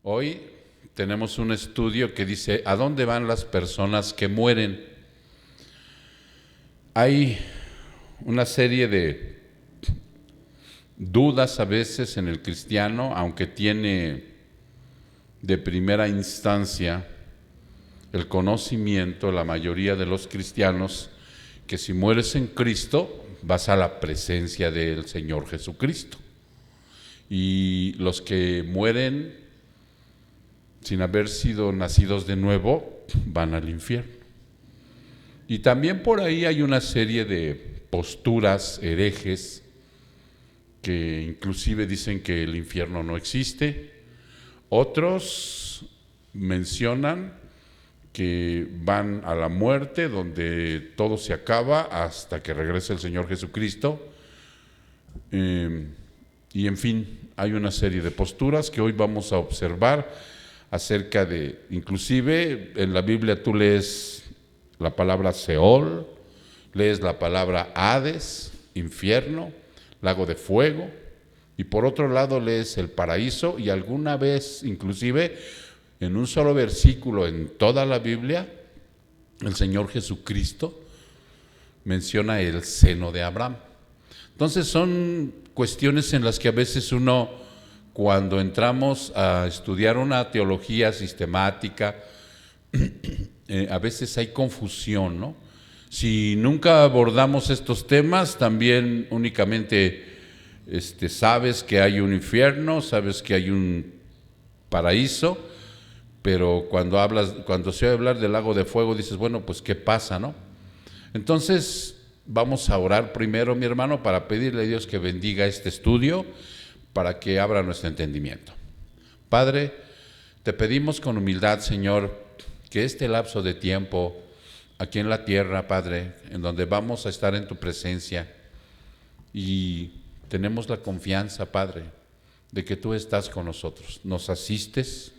Hoy tenemos un estudio que dice, ¿a dónde van las personas que mueren? Hay una serie de dudas a veces en el cristiano, aunque tiene de primera instancia el conocimiento, la mayoría de los cristianos, que si mueres en Cristo, vas a la presencia del Señor Jesucristo. Y los que mueren sin haber sido nacidos de nuevo, van al infierno. Y también por ahí hay una serie de posturas herejes que inclusive dicen que el infierno no existe. Otros mencionan que van a la muerte, donde todo se acaba hasta que regrese el Señor Jesucristo. Y en fin, hay una serie de posturas que hoy vamos a observar acerca de, inclusive en la Biblia tú lees la palabra Seol, lees la palabra Hades, infierno, lago de fuego, y por otro lado lees el paraíso, y alguna vez inclusive en un solo versículo en toda la Biblia, el Señor Jesucristo menciona el seno de Abraham. Entonces son cuestiones en las que a veces uno, cuando entramos a estudiar una teología sistemática, a veces hay confusión, ¿no? Si nunca abordamos estos temas, también únicamente sabes que hay un infierno, sabes que hay un paraíso, pero cuando se oye hablar del lago de fuego, dices, bueno, pues ¿qué pasa, no? Entonces vamos a orar primero, mi hermano, para pedirle a Dios que bendiga este estudio, para que abra nuestro entendimiento. Padre, te pedimos con humildad, Señor, que este lapso de tiempo aquí en la tierra, Padre, en donde vamos a estar en tu presencia, y tenemos la confianza, Padre, de que tú estás con nosotros, nos asistes,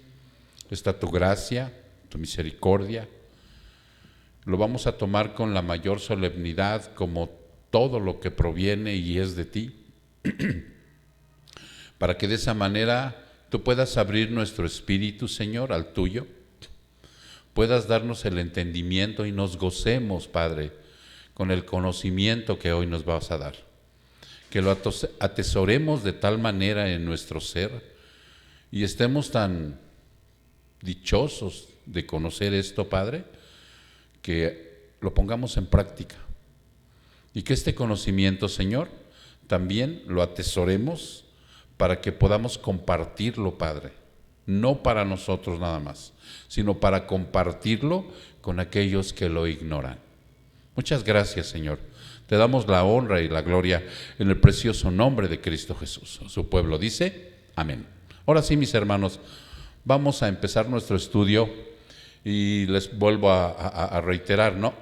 está tu gracia, tu misericordia, lo vamos a tomar con la mayor solemnidad, como todo lo que proviene y es de ti, para que de esa manera tú puedas abrir nuestro espíritu, Señor, al tuyo, puedas darnos el entendimiento y nos gocemos, Padre, con el conocimiento que hoy nos vas a dar, que lo atesoremos de tal manera en nuestro ser y estemos tan dichosos de conocer esto, Padre, que lo pongamos en práctica y que este conocimiento, Señor, también lo atesoremos para que podamos compartirlo, Padre, no para nosotros nada más, sino para compartirlo con aquellos que lo ignoran. Muchas gracias, Señor. Te damos la honra y la gloria en el precioso nombre de Cristo Jesús. Su pueblo dice, amén. Ahora sí, mis hermanos, vamos a empezar nuestro estudio y les vuelvo a reiterar, ¿no?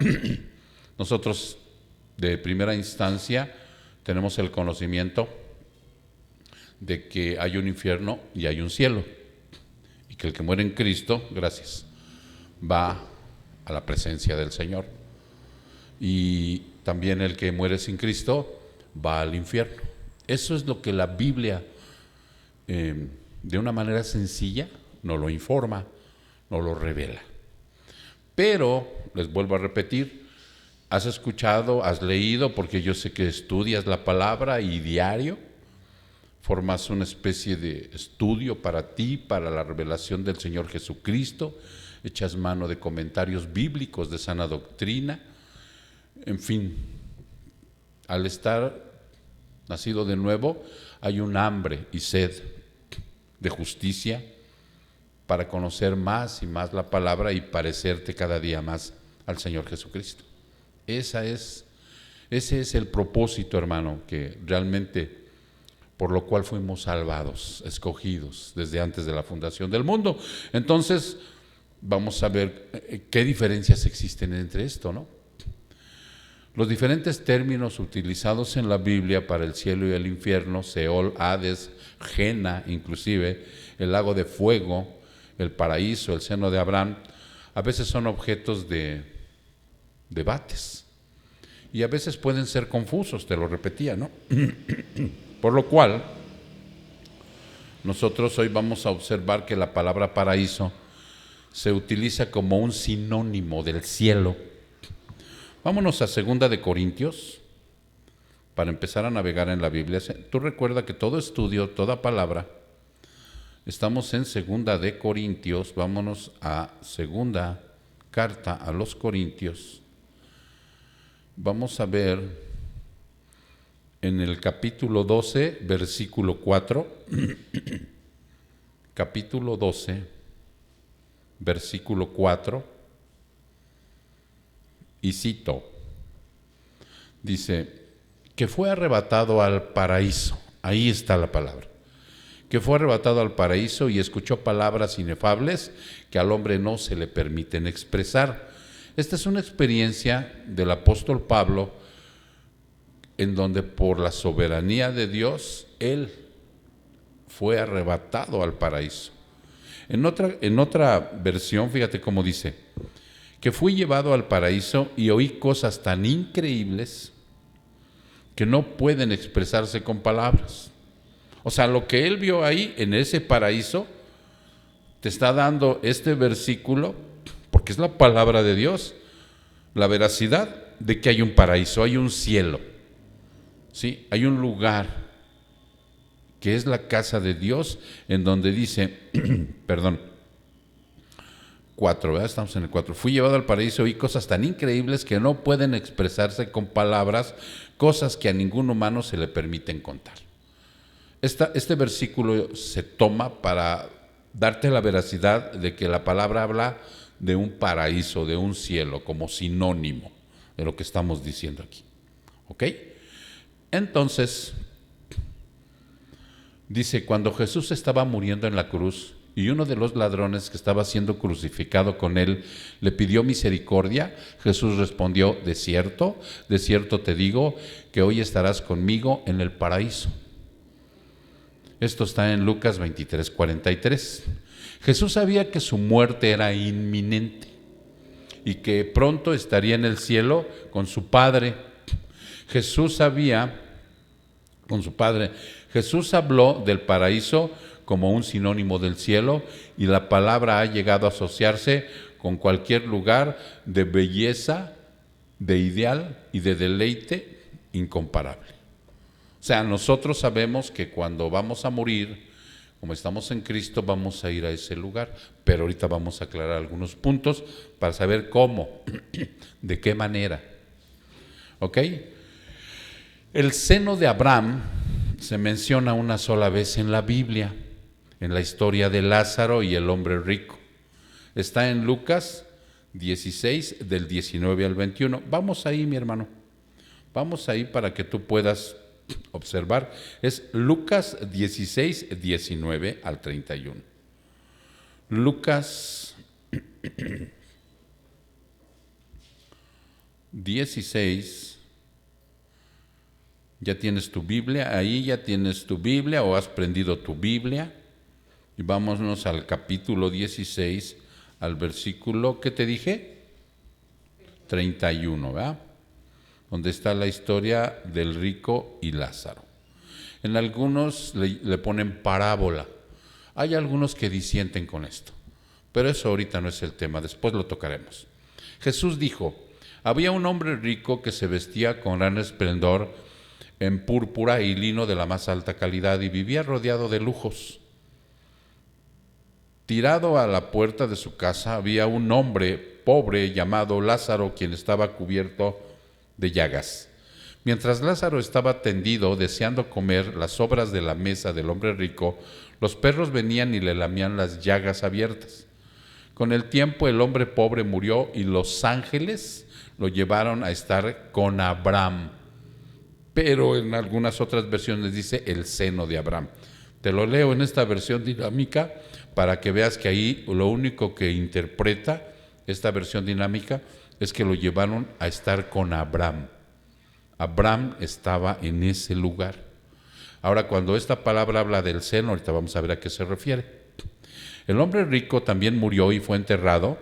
Nosotros de primera instancia tenemos el conocimiento de que hay un infierno y hay un cielo, y que el que muere en Cristo, gracias, va a la presencia del Señor, y también el que muere sin Cristo va al infierno. Eso es lo que la Biblia de una manera sencilla nos lo informa, nos lo revela. Pero, les vuelvo a repetir, has escuchado, has leído, porque yo sé que estudias la palabra y diario formas una especie de estudio para ti, para la revelación del Señor Jesucristo, echas mano de comentarios bíblicos de sana doctrina, en fin, al estar nacido de nuevo, hay un hambre y sed de justicia para conocer más y más la palabra y parecerte cada día más al Señor Jesucristo. Ese es el propósito, hermano, que realmente por lo cual fuimos salvados, escogidos desde antes de la fundación del mundo. Entonces, vamos a ver qué diferencias existen entre esto, ¿no? Los diferentes términos utilizados en la Biblia para el cielo y el infierno, Seol, Hades, Gena, inclusive, el lago de fuego, el paraíso, el seno de Abraham, a veces son objetos de debates y a veces pueden ser confusos, te lo repetía, ¿no? Por lo cual, Nosotros hoy vamos a observar que la palabra paraíso se utiliza como un sinónimo del cielo. Vámonos a 2 Corintios para empezar a navegar en la Biblia. Tú recuerda que todo estudio, toda palabra, estamos en 2 Corintios. Vámonos a segunda carta a los Corintios. Vamos a ver en el capítulo 12, versículo 4. Capítulo 12, versículo 4. Y cito, dice, que fue arrebatado al paraíso. Ahí está la palabra. Que fue arrebatado al paraíso y escuchó palabras inefables que al hombre no se le permiten expresar. Esta es una experiencia del apóstol Pablo en donde por la soberanía de Dios, él fue arrebatado al paraíso. En otra versión, fíjate cómo dice, que fui llevado al paraíso y oí cosas tan increíbles que no pueden expresarse con palabras. O sea, lo que él vio ahí en ese paraíso, te está dando este versículo, porque es la palabra de Dios, la veracidad de que hay un paraíso, hay un cielo, ¿sí? Hay un lugar que es la casa de Dios, en donde dice, perdón, 4, ¿verdad? Estamos en el 4. Fui llevado al paraíso y oí cosas tan increíbles que no pueden expresarse con palabras, cosas que a ningún humano se le permiten contar. Este versículo se toma para darte la veracidad de que la palabra habla de un paraíso, de un cielo, como sinónimo de lo que estamos diciendo aquí. ¿Ok? Entonces, dice, cuando Jesús estaba muriendo en la cruz y uno de los ladrones que estaba siendo crucificado con él le pidió misericordia, Jesús respondió, de cierto te digo que hoy estarás conmigo en el paraíso. Esto está en Lucas 23:43. Jesús sabía que su muerte era inminente y que pronto estaría en el cielo con su Padre. Jesús sabía, con su Padre, Jesús habló del paraíso como un sinónimo del cielo y la palabra ha llegado a asociarse con cualquier lugar de belleza, de ideal y de deleite incomparable. O sea, nosotros sabemos que cuando vamos a morir, como estamos en Cristo, vamos a ir a ese lugar, pero ahorita vamos a aclarar algunos puntos para saber cómo, de qué manera. ¿Ok? El seno de Abraham se menciona una sola vez en la Biblia, en la historia de Lázaro y el hombre rico. Está en Lucas 16, del 19 al 21. Vamos ahí, mi hermano. Vamos ahí para que tú puedas observar. Es Lucas 16, 19 al 31. Lucas 16. ¿Ya tienes tu Biblia? Ahí ya tienes tu Biblia o has prendido tu Biblia. Y vámonos al capítulo 16, al versículo, ¿qué te dije? 31, ¿verdad? Donde está la historia del rico y Lázaro. En algunos le ponen parábola. Hay algunos que disienten con esto, pero eso ahorita no es el tema, después lo tocaremos. Jesús dijo, había un hombre rico que se vestía con gran esplendor en púrpura y lino de la más alta calidad y vivía rodeado de lujos. Tirado a la puerta de su casa había un hombre pobre llamado Lázaro, quien estaba cubierto de llagas. Mientras Lázaro estaba tendido deseando comer las sobras de la mesa del hombre rico, los perros venían y le lamían las llagas abiertas. Con el tiempo el hombre pobre murió y los ángeles lo llevaron a estar con Abraham. Pero en algunas otras versiones dice el seno de Abraham. Te lo leo en esta versión dinámica para que veas que ahí lo único que interpreta esta versión dinámica es que lo llevaron a estar con Abraham. Abraham estaba en ese lugar. Ahora, cuando esta palabra habla del seno, ahorita vamos a ver a qué se refiere. El hombre rico también murió y fue enterrado,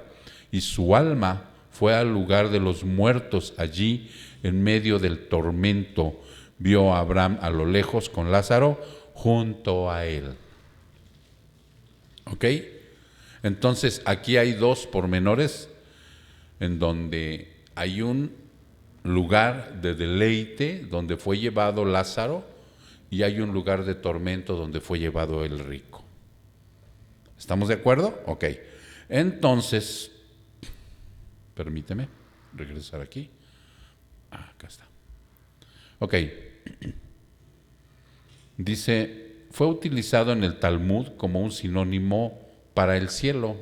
y su alma fue al lugar de los muertos. Allí, en medio del tormento, vio a Abraham a lo lejos con Lázaro junto a él. ¿Ok? Entonces, aquí hay dos pormenores en donde hay un lugar de deleite donde fue llevado Lázaro y hay un lugar de tormento donde fue llevado el rico. ¿Estamos de acuerdo? Ok. Entonces, permíteme regresar aquí. Acá está. Ok. Dice, fue utilizado en el Talmud como un sinónimo para el cielo,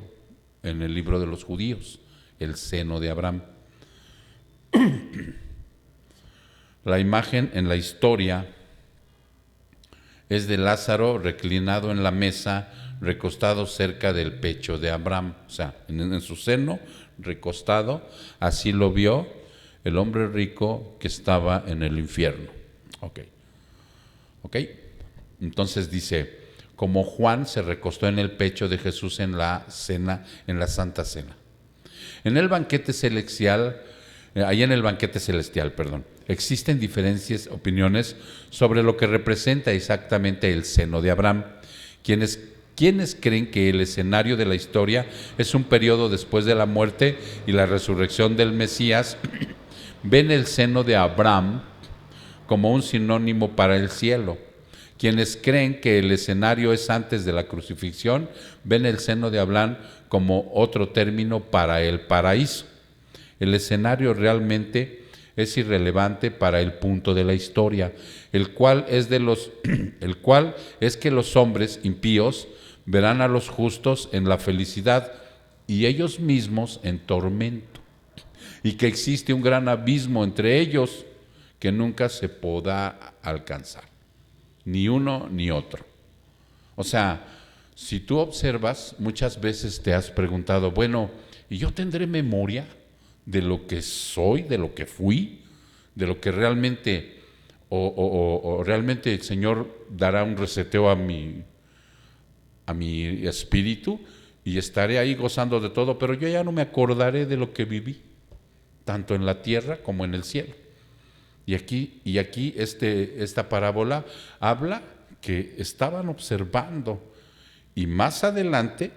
en el libro de los judíos, el seno de Abraham. La imagen en la historia es de Lázaro reclinado en la mesa, recostado cerca del pecho de Abraham, o sea, en su seno, recostado. Así lo vio el hombre rico que estaba en el infierno. Ok. Entonces dice, como Juan se recostó en el pecho de Jesús en la cena, en la Santa Cena. En el banquete celestial, existen diferentes opiniones sobre lo que representa exactamente el seno de Abraham. Quienes creen que el escenario de la historia es un periodo después de la muerte y la resurrección del Mesías, ven el seno de Abraham como un sinónimo para el cielo. Quienes creen que el escenario es antes de la crucifixión, ven el seno de Abraham como otro término para el paraíso. El escenario realmente es irrelevante para el punto de la historia, el cual es que los hombres impíos verán a los justos en la felicidad y ellos mismos en tormento, y que existe un gran abismo entre ellos que nunca se podrá alcanzar, ni uno ni otro. O sea, si tú observas, muchas veces te has preguntado, bueno, ¿y yo tendré memoria de lo que soy, de lo que fui, de lo que realmente, o realmente el Señor dará un reseteo a mi espíritu y estaré ahí gozando de todo, pero yo ya no me acordaré de lo que viví, tanto en la tierra como en el cielo? Y aquí esta parábola habla que estaban observando, y más adelante,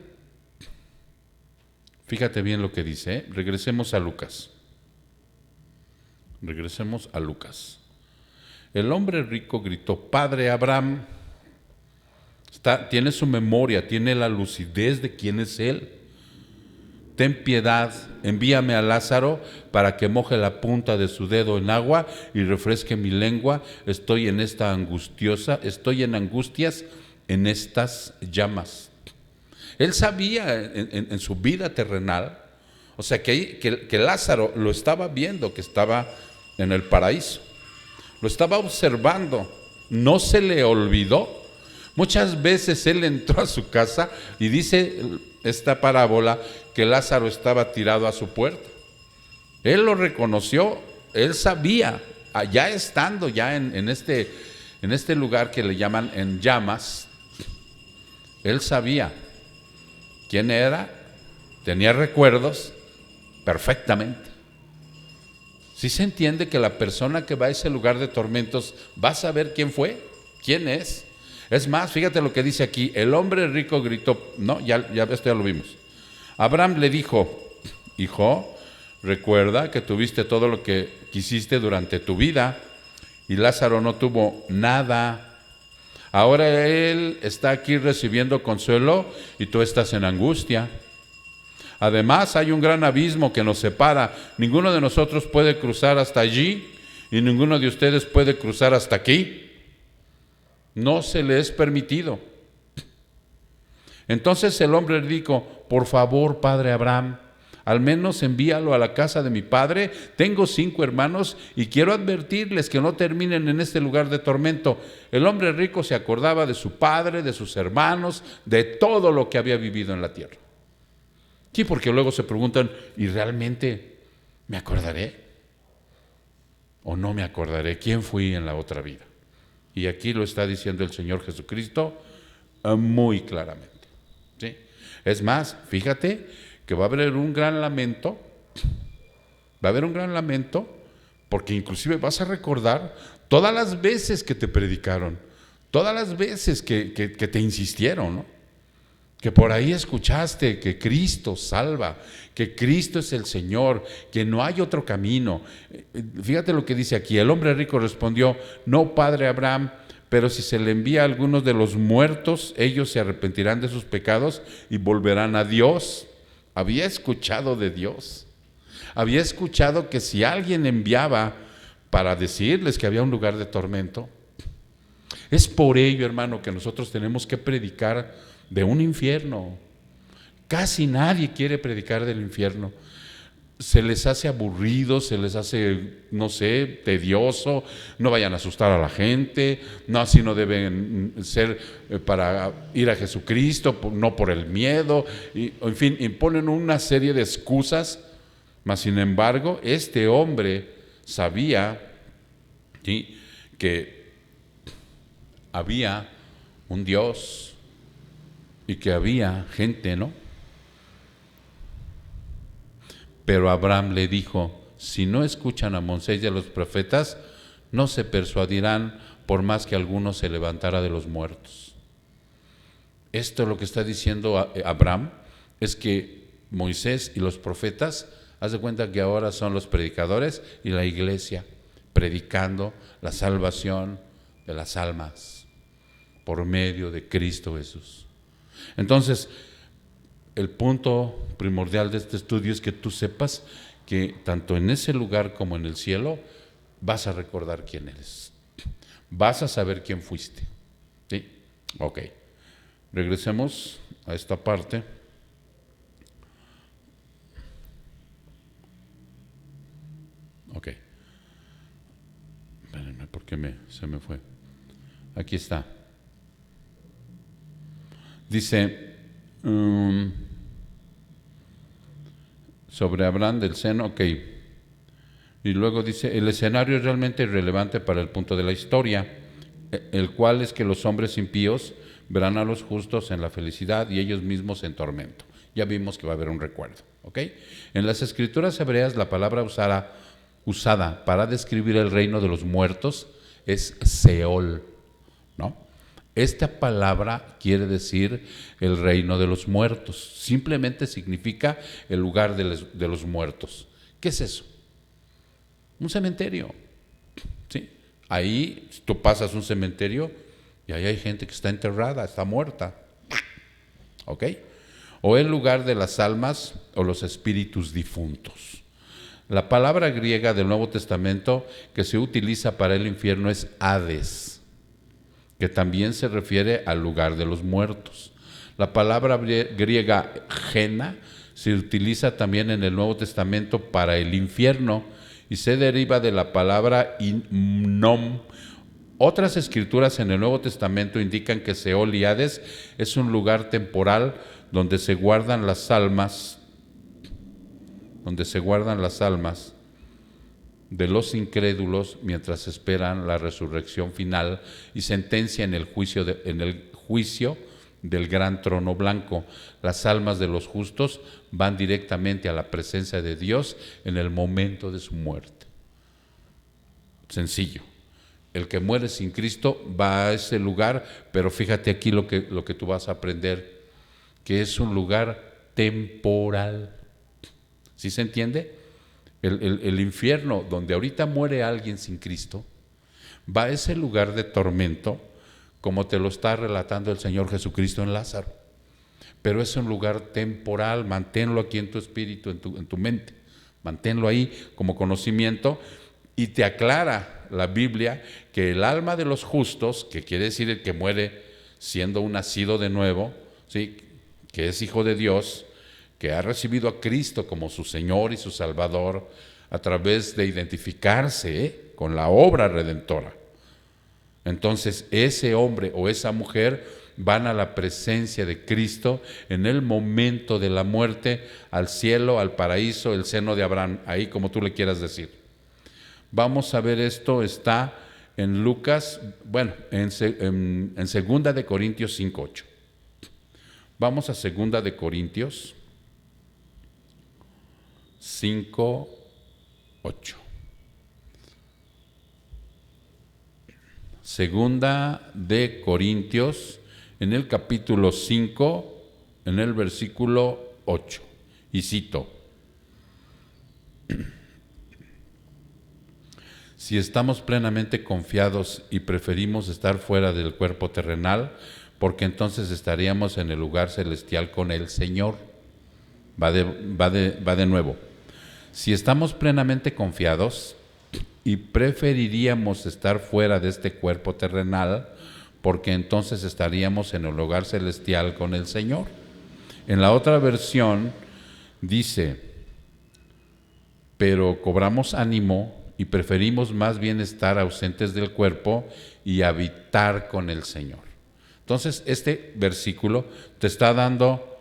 fíjate bien lo que dice, ¿eh? Regresemos a Lucas. El hombre rico gritó, Padre Abraham. Tiene su memoria, tiene la lucidez de quién es él. Ten piedad, envíame a Lázaro para que moje la punta de su dedo en agua y refresque mi lengua. Estoy en angustias en estas llamas. Él sabía en su vida terrenal, o sea, que Lázaro lo estaba viendo, que estaba en el paraíso. Lo estaba observando, no se le olvidó. Muchas veces él entró a su casa y dice esta parábola que Lázaro estaba tirado a su puerta. Él lo reconoció, él sabía, ya estando en este lugar que le llaman en llamas, él sabía quién era, tenía recuerdos perfectamente. ¿Sí se entiende que la persona que va a ese lugar de tormentos va a saber quién fue, quién es? Es más, fíjate lo que dice aquí, el hombre rico gritó, no, esto ya lo vimos. Abraham le dijo, hijo, recuerda que tuviste todo lo que quisiste durante tu vida y Lázaro no tuvo nada. Ahora él está aquí recibiendo consuelo y tú estás en angustia. Además, hay un gran abismo que nos separa. Ninguno de nosotros puede cruzar hasta allí y ninguno de ustedes puede cruzar hasta aquí. No se le es permitido. Entonces el hombre dijo, por favor, padre Abraham, al menos envíalo a la casa de mi padre. Tengo 5 hermanos y quiero advertirles que no terminen en este lugar de tormento. El hombre rico se acordaba de su padre, de sus hermanos, de todo lo que había vivido en la tierra. Sí, porque luego se preguntan, ¿y realmente me acordaré? ¿O no me acordaré? ¿Quién fui en la otra vida? Y aquí lo está diciendo el Señor Jesucristo muy claramente. ¿Sí? Es más, fíjate que va a haber un gran lamento, porque inclusive vas a recordar todas las veces que te predicaron, todas las veces que te insistieron, ¿no? que por ahí escuchaste que Cristo salva, que Cristo es el Señor, que no hay otro camino. Fíjate lo que dice aquí: el hombre rico respondió: no, padre Abraham, pero si se le envía a algunos de los muertos, ellos se arrepentirán de sus pecados y volverán a Dios. Había escuchado de Dios. Había escuchado que si alguien enviaba para decirles que había un lugar de tormento. Es por ello, hermano, que nosotros tenemos que predicar de un infierno. Casi nadie quiere predicar del infierno. Se les hace aburrido, se les hace, no sé, tedioso. No vayan a asustar a la gente. No, así no deben ser para ir a Jesucristo, no por el miedo. Y, en fin, imponen una serie de excusas. Mas, sin embargo, este hombre sabía, ¿sí?, que había un Dios y que había gente, ¿no? Pero Abraham le dijo: si no escuchan a Moisés y a los profetas, no se persuadirán por más que alguno se levantara de los muertos. Esto, lo que está diciendo Abraham, es que Moisés y los profetas, haz de cuenta que ahora son los predicadores y la iglesia, predicando la salvación de las almas por medio de Cristo Jesús. Entonces, el punto primordial de este estudio es que tú sepas que tanto en ese lugar como en el cielo vas a recordar quién eres. Vas a saber quién fuiste. ¿Sí? Ok. Regresemos a esta parte. Ok. Espérenme, ¿por qué se me fue? Aquí está. Dice sobre Abraham del seno, ok. Y luego dice: el escenario es realmente irrelevante para el punto de la historia, el cual es que los hombres impíos verán a los justos en la felicidad y ellos mismos en tormento. Ya vimos que va a haber un recuerdo, ¿ok? En las escrituras hebreas la palabra usada para describir el reino de los muertos es Seol, ¿no? Esta palabra quiere decir el reino de los muertos. Simplemente significa el lugar de los muertos. ¿Qué es eso? Un cementerio, ¿sí? Ahí tú pasas un cementerio y ahí hay gente que está enterrada, está muerta, ¿ok? O el lugar de las almas o los espíritus difuntos. La palabra griega del Nuevo Testamento que se utiliza para el infierno es Hades, que también se refiere al lugar de los muertos. La palabra griega Gena se utiliza también en el Nuevo Testamento para el infierno y se deriva de la palabra Innom. Otras escrituras en el Nuevo Testamento indican que Seol y Hades es un lugar temporal donde se guardan las almas, de los incrédulos mientras esperan la resurrección final y sentencia en el juicio del gran trono blanco. Las almas de los justos van directamente a la presencia de Dios en el momento de su muerte. Sencillo. El que muere sin Cristo va a ese lugar, pero fíjate aquí lo que tú vas a aprender, que es un lugar temporal. ¿Sí se entiende? El infierno, donde ahorita muere alguien sin Cristo, va a ese lugar de tormento, como te lo está relatando el Señor Jesucristo en Lázaro. Pero es un lugar temporal, manténlo aquí en tu espíritu, en tu mente, manténlo ahí como conocimiento, y te aclara la Biblia que el alma de los justos, que quiere decir el que muere siendo un nacido de nuevo, ¿sí?, que es hijo de Dios, que ha recibido a Cristo como su Señor y su Salvador a través de identificarse con la obra redentora. Entonces ese hombre o esa mujer van a la presencia de Cristo en el momento de la muerte, al cielo, al paraíso, el seno de Abraham, ahí como tú le quieras decir. Vamos a ver esto, está en Lucas, bueno, en 2 de Corintios 5:8. Vamos a 2 de Corintios 5:8. Segunda de Corintios, en el capítulo 5, en el versículo 8, y cito: si estamos plenamente confiados y preferimos estar fuera del cuerpo terrenal, porque entonces estaríamos en el lugar celestial con el Señor. Va de nuevo. Si estamos plenamente confiados y preferiríamos estar fuera de este cuerpo terrenal, porque entonces estaríamos en el lugar celestial con el Señor. En la otra versión dice: pero cobramos ánimo y preferimos más bien estar ausentes del cuerpo y habitar con el Señor. Entonces, este versículo te está dando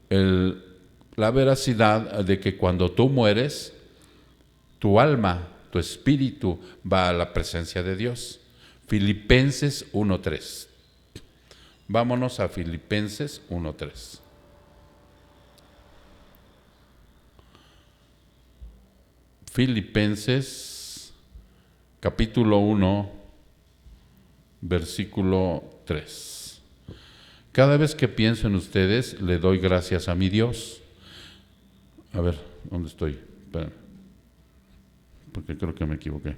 la veracidad de que cuando tú mueres, tu alma, tu espíritu va a la presencia de Dios. Filipenses 1:3. Vámonos a Filipenses 1:3. Filipenses capítulo 1, versículo 3. Cada vez que pienso en ustedes, le doy gracias a mi Dios. A ver, ¿dónde estoy? Espérame, porque creo que me equivoqué.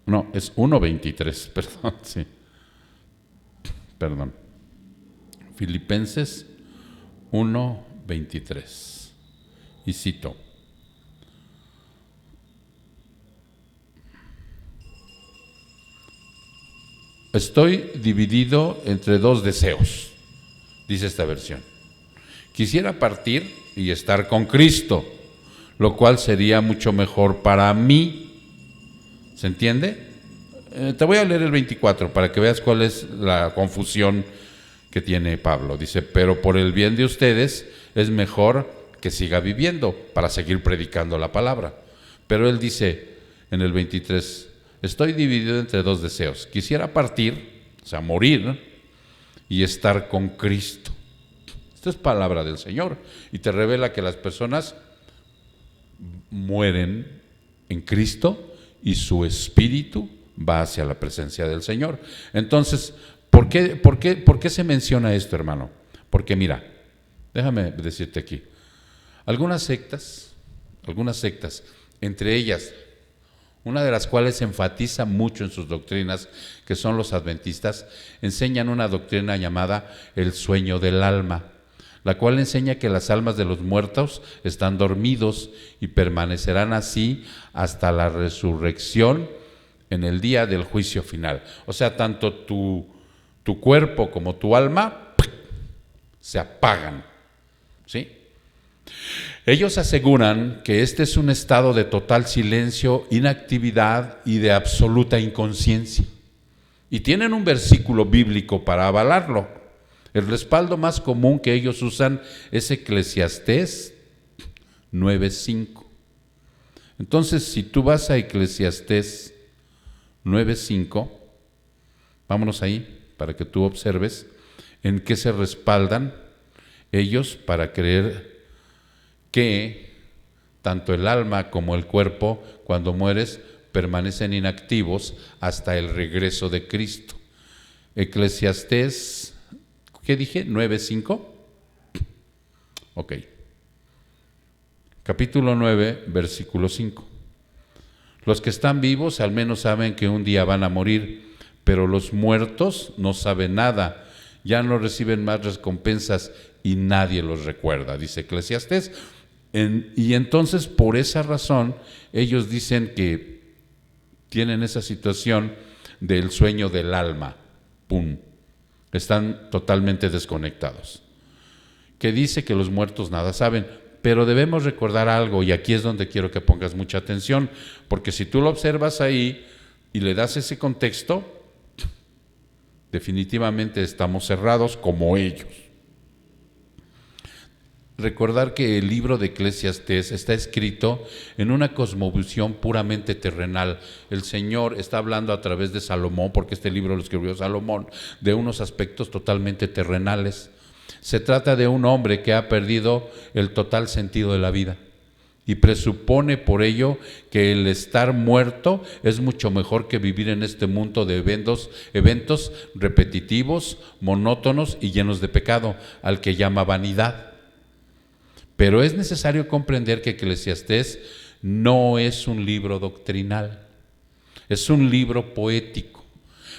No, es 1:23, perdón, sí. Perdón. Filipenses 1:23. Y cito: estoy dividido entre dos deseos, dice esta versión. Quisiera partir y estar con Cristo, lo cual sería mucho mejor para mí. ¿Se entiende? Te voy a leer el 24 para que veas cuál es la confusión que tiene Pablo. Dice: pero por el bien de ustedes es mejor que siga viviendo para seguir predicando la palabra. Pero él dice en el 23: estoy dividido entre dos deseos. Quisiera partir, o sea, morir, y estar con Cristo. Esta es palabra del Señor y te revela que las personas mueren en Cristo y su espíritu va hacia la presencia del Señor. Entonces, ¿por qué se menciona esto, hermano? Porque mira, déjame decirte aquí, algunas sectas, entre ellas, una de las cuales enfatiza mucho en sus doctrinas, que son los adventistas, enseñan una doctrina llamada el sueño del alma, la cual enseña que las almas de los muertos están dormidos y permanecerán así hasta la resurrección en el día del juicio final. O sea, tanto tu cuerpo como tu alma se apagan, ¿sí? Ellos aseguran que este es un estado de total silencio, inactividad y de absoluta inconsciencia. Y tienen un versículo bíblico para avalarlo. El respaldo más común que ellos usan es Eclesiastés 9:5. Entonces, si tú vas a Eclesiastés 9:5, vámonos ahí para que tú observes en qué se respaldan ellos para creer que tanto el alma como el cuerpo, cuando mueres, permanecen inactivos hasta el regreso de Cristo. Eclesiastés, ¿qué dije? 9:5. Ok. Capítulo 9, versículo 5. Los que están vivos al menos saben que un día van a morir, pero los muertos no saben nada, ya no reciben más recompensas y nadie los recuerda, dice Eclesiastés. Y entonces, por esa razón, ellos dicen que tienen esa situación del sueño del alma. ¡Pum! Están totalmente desconectados. Que dice que los muertos nada saben, pero debemos recordar algo, y aquí es donde quiero que pongas mucha atención, porque si tú lo observas ahí y le das ese contexto, definitivamente estamos cerrados como ellos. Recordar que el libro de Eclesiastés está escrito en una cosmovisión puramente terrenal. El Señor está hablando a través de Salomón, porque este libro lo escribió Salomón, de unos aspectos totalmente terrenales. Se trata de un hombre que ha perdido el total sentido de la vida y presupone por ello que el estar muerto es mucho mejor que vivir en este mundo de eventos repetitivos, monótonos y llenos de pecado, al que llama vanidad. Pero es necesario comprender que Eclesiastés no es un libro doctrinal, es un libro poético.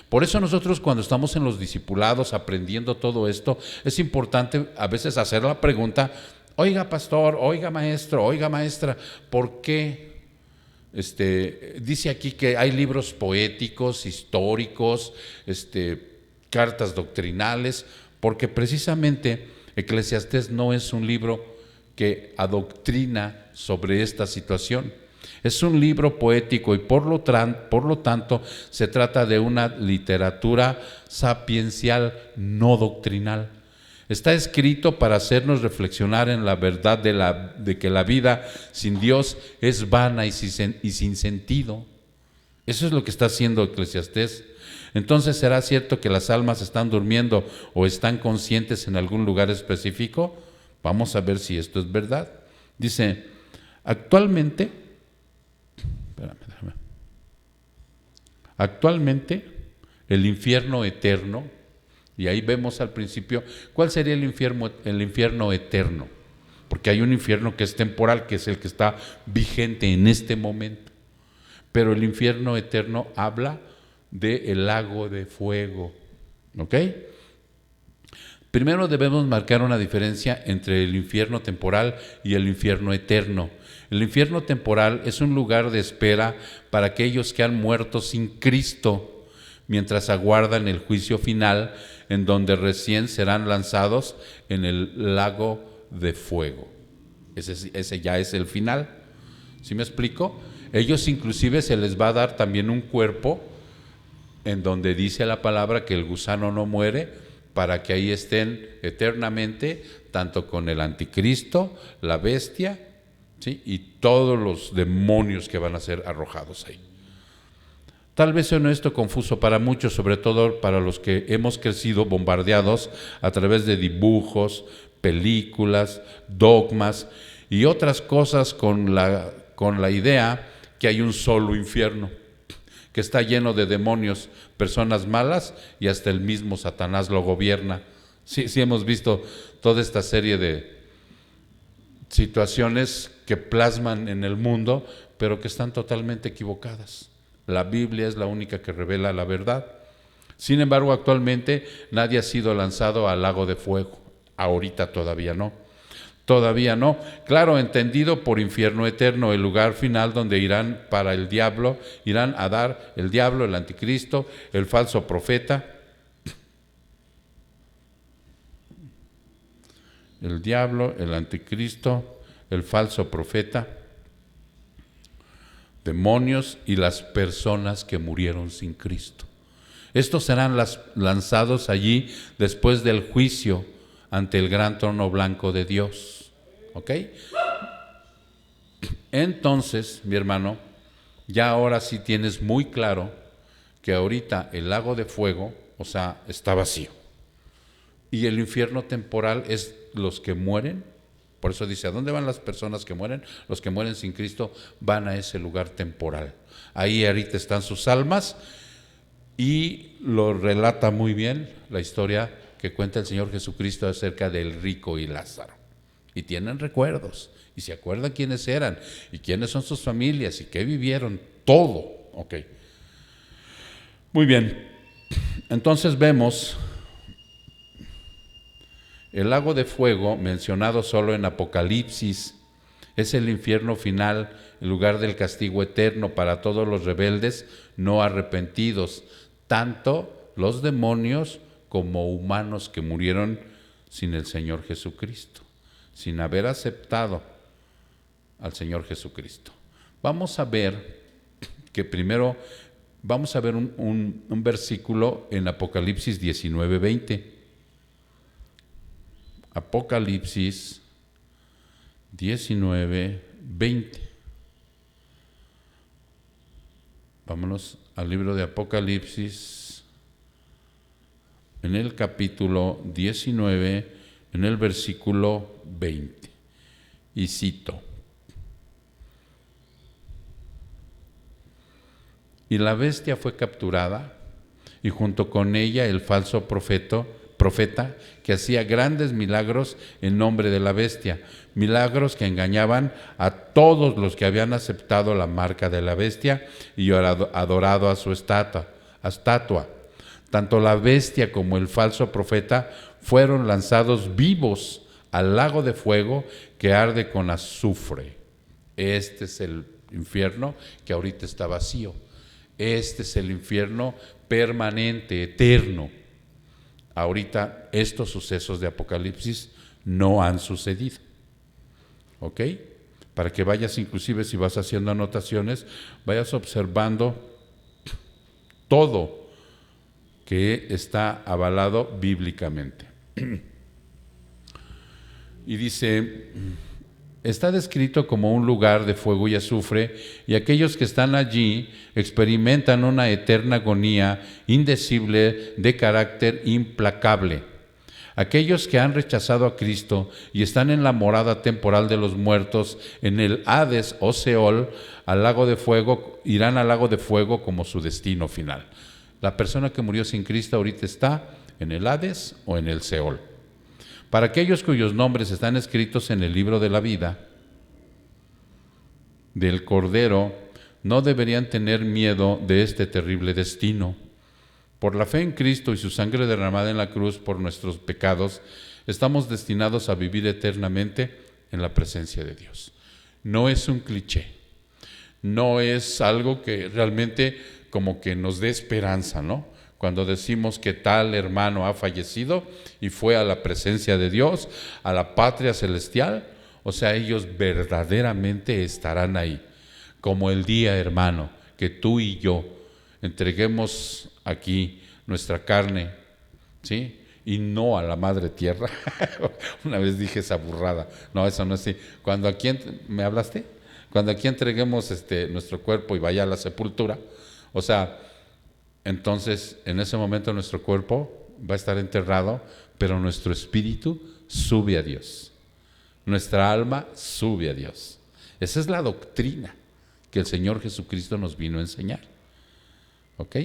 Por eso nosotros, cuando estamos en los discipulados aprendiendo todo esto, es importante a veces hacer la pregunta: oiga pastor, oiga maestro, oiga maestra, ¿por qué dice aquí que hay libros poéticos, históricos, cartas doctrinales? Porque precisamente Eclesiastés no es un libro que adoctrina sobre esta situación. Es un libro poético y por lo tanto se trata de una literatura sapiencial, no doctrinal. Está escrito para hacernos reflexionar en la verdad de que la vida sin Dios es vana y sin sentido. Eso es lo que está haciendo Eclesiastés. Entonces, ¿será cierto que las almas están durmiendo o están conscientes en algún lugar específico? Vamos a ver si esto es verdad. Dice, actualmente el infierno eterno, y ahí vemos al principio, ¿cuál sería el infierno eterno? Porque hay un infierno que es temporal, que es el que está vigente en este momento. Pero el infierno eterno habla del lago de fuego. ¿Ok? Primero debemos marcar una diferencia entre el infierno temporal y el infierno eterno. El infierno temporal es un lugar de espera para aquellos que han muerto sin Cristo, mientras aguardan el juicio final, en donde recién serán lanzados en el lago de fuego. Ese ya es el final. ¿Sí me explico? Ellos inclusive se les va a dar también un cuerpo en donde dice la palabra que el gusano no muere, para que ahí estén eternamente, tanto con el anticristo, la bestia, ¿sí?, y todos los demonios que van a ser arrojados ahí. Tal vez sea esto confuso para muchos, sobre todo para los que hemos crecido bombardeados a través de dibujos, películas, dogmas y otras cosas con la idea que hay un solo infierno, que está lleno de demonios, personas malas, y hasta el mismo Satanás lo gobierna. Sí hemos visto toda esta serie de situaciones que plasman en el mundo, pero que están totalmente equivocadas. La Biblia es la única que revela la verdad. Sin embargo, actualmente nadie ha sido lanzado al lago de fuego. Ahorita todavía no. Todavía no. Claro, entendido por infierno eterno, el lugar final donde irán a dar el diablo, el anticristo, el falso profeta. El diablo, el anticristo, el falso profeta, demonios y las personas que murieron sin Cristo. Estos serán lanzados allí después del juicio ante el gran trono blanco de Dios. ¿Ok? Entonces, mi hermano, ya ahora sí tienes muy claro que ahorita el lago de fuego, o sea, está vacío. Y el infierno temporal es los que mueren. Por eso dice, ¿a dónde van las personas que mueren? Los que mueren sin Cristo van a ese lugar temporal. Ahí ahorita están sus almas, y lo relata muy bien la historia que cuenta el Señor Jesucristo acerca del rico y Lázaro. Y tienen recuerdos, y se acuerdan quiénes eran, y quiénes son sus familias, y qué vivieron, todo. Ok. Muy bien. Entonces vemos el lago de fuego, mencionado solo en Apocalipsis, es el infierno final, el lugar del castigo eterno para todos los rebeldes no arrepentidos, tanto los demonios como humanos que murieron sin el Señor Jesucristo, sin haber aceptado al Señor Jesucristo. Vamos a ver que primero, vamos a ver un versículo en Apocalipsis 19:20. Apocalipsis 19:20. Vámonos al libro de Apocalipsis, en el capítulo 19, en el versículo 20. Y cito: Y la bestia fue capturada, y junto con ella el falso profeta que hacía grandes milagros en nombre de la bestia, milagros que engañaban a todos los que habían aceptado la marca de la bestia y adorado a su estatua. Tanto la bestia como el falso profeta fueron lanzados vivos al lago de fuego que arde con azufre. Este es el infierno que ahorita está vacío. Este es el infierno permanente, eterno. Ahorita estos sucesos de Apocalipsis no han sucedido. ¿Ok? Para que vayas, inclusive si vas haciendo anotaciones, vayas observando todo que está avalado bíblicamente. Y dice, está descrito como un lugar de fuego y azufre, y aquellos que están allí experimentan una eterna agonía indecible de carácter implacable. Aquellos que han rechazado a Cristo y están en la morada temporal de los muertos, en el Hades o Seol, al lago de fuego, irán al lago de fuego como su destino final. La persona que murió sin Cristo ahorita está en el Hades o en el Seol. Para aquellos cuyos nombres están escritos en el libro de la vida del Cordero, no deberían tener miedo de este terrible destino. Por la fe en Cristo y su sangre derramada en la cruz por nuestros pecados, estamos destinados a vivir eternamente en la presencia de Dios. No es un cliché, no es algo que realmente como que nos dé esperanza, ¿no? Cuando decimos que tal hermano ha fallecido y fue a la presencia de Dios, a la patria celestial, o sea, ellos verdaderamente estarán ahí. Como el día, hermano, que tú y yo entreguemos aquí nuestra carne, ¿sí? Y no a la madre tierra. Una vez dije esa burrada. No, eso no es así. Cuando aquí, ¿me hablaste? Cuando aquí entreguemos nuestro cuerpo y vaya a la sepultura, o sea, entonces en ese momento nuestro cuerpo va a estar enterrado, pero nuestro espíritu sube a Dios. Nuestra alma sube a Dios. Esa es la doctrina que el Señor Jesucristo nos vino a enseñar. ¿Ok?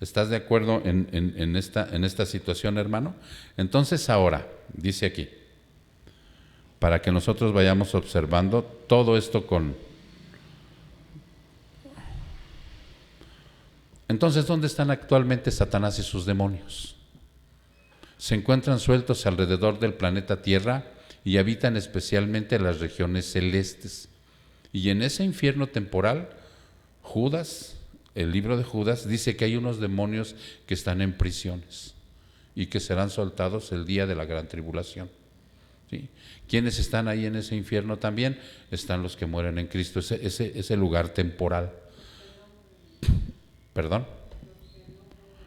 ¿Estás de acuerdo en esta situación, hermano? Entonces ahora, dice aquí, para que nosotros vayamos observando todo esto Entonces, ¿dónde están actualmente Satanás y sus demonios? Se encuentran sueltos alrededor del planeta Tierra y habitan especialmente las regiones celestes. Y en ese infierno temporal, Judas, el libro de Judas, dice que hay unos demonios que están en prisiones y que serán soltados el día de la gran tribulación. ¿Sí? ¿Quiénes están ahí en ese infierno también? Están los que mueren en Cristo, ese lugar temporal. ¿Perdón?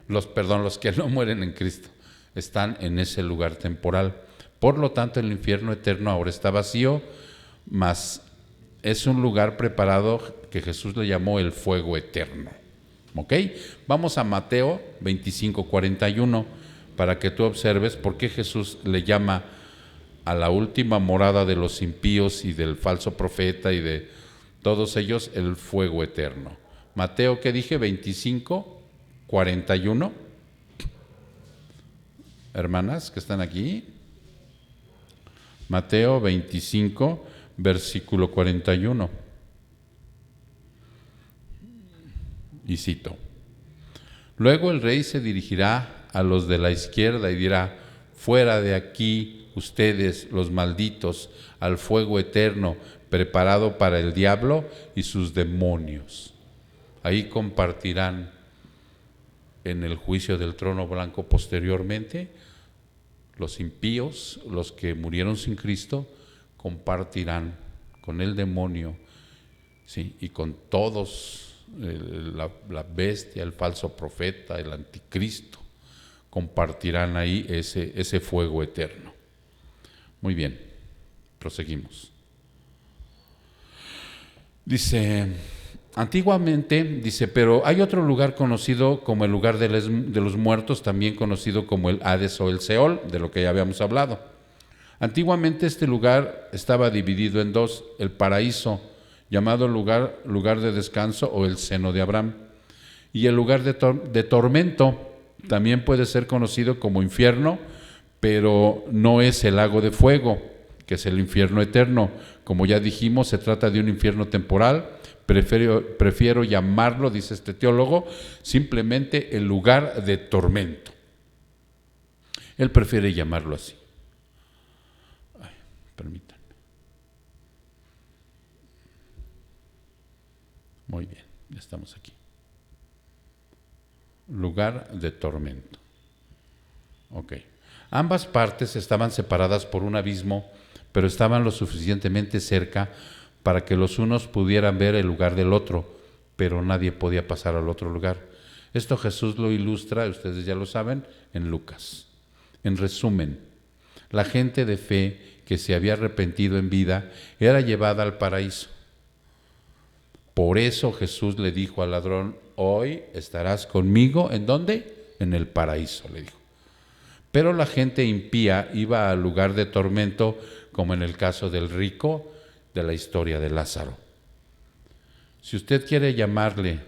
Los que no mueren en Cristo están en ese lugar temporal. Por lo tanto, el infierno eterno ahora está vacío, mas es un lugar preparado que Jesús le llamó el fuego eterno. ¿Ok? Vamos a Mateo 25:41 para que tú observes por qué Jesús le llama a la última morada de los impíos y del falso profeta y de todos ellos el fuego eterno. Mateo, ¿qué dije? 25:41. Hermanas que están aquí. Mateo 25, versículo 41. Y cito: Luego el rey se dirigirá a los de la izquierda y dirá: fuera de aquí ustedes, los malditos, al fuego eterno preparado para el diablo y sus demonios. Ahí compartirán en el juicio del trono blanco posteriormente. Los impíos, los que murieron sin Cristo, compartirán con el demonio, ¿sí? Y con todos, la bestia, el falso profeta, el anticristo, compartirán ahí ese fuego eterno. Muy bien, proseguimos. Dice, antiguamente, dice, pero hay otro lugar conocido como el lugar de los muertos, también conocido como el Hades o el Seol, de lo que ya habíamos hablado. Antiguamente este lugar estaba dividido en dos: el paraíso, llamado lugar de descanso, o el seno de Abraham, y el lugar de tormento, también puede ser conocido como infierno, pero no es el lago de fuego, que es el infierno eterno. Como ya dijimos, se trata de un infierno temporal. Prefiero llamarlo, dice este teólogo, simplemente el lugar de tormento. Él prefiere llamarlo así. Ay, permítanme. Muy bien, ya estamos aquí. Lugar de tormento. Ok. Ambas partes estaban separadas por un abismo, pero estaban lo suficientemente cerca para que los unos pudieran ver el lugar del otro, pero nadie podía pasar al otro lugar. Esto Jesús lo ilustra, ustedes ya lo saben, en Lucas. En resumen, la gente de fe que se había arrepentido en vida era llevada al paraíso. Por eso Jesús le dijo al ladrón: hoy estarás conmigo, ¿en dónde? En el paraíso, le dijo. Pero la gente impía iba al lugar de tormento, como en el caso del rico de la historia de Lázaro. Si usted quiere llamarle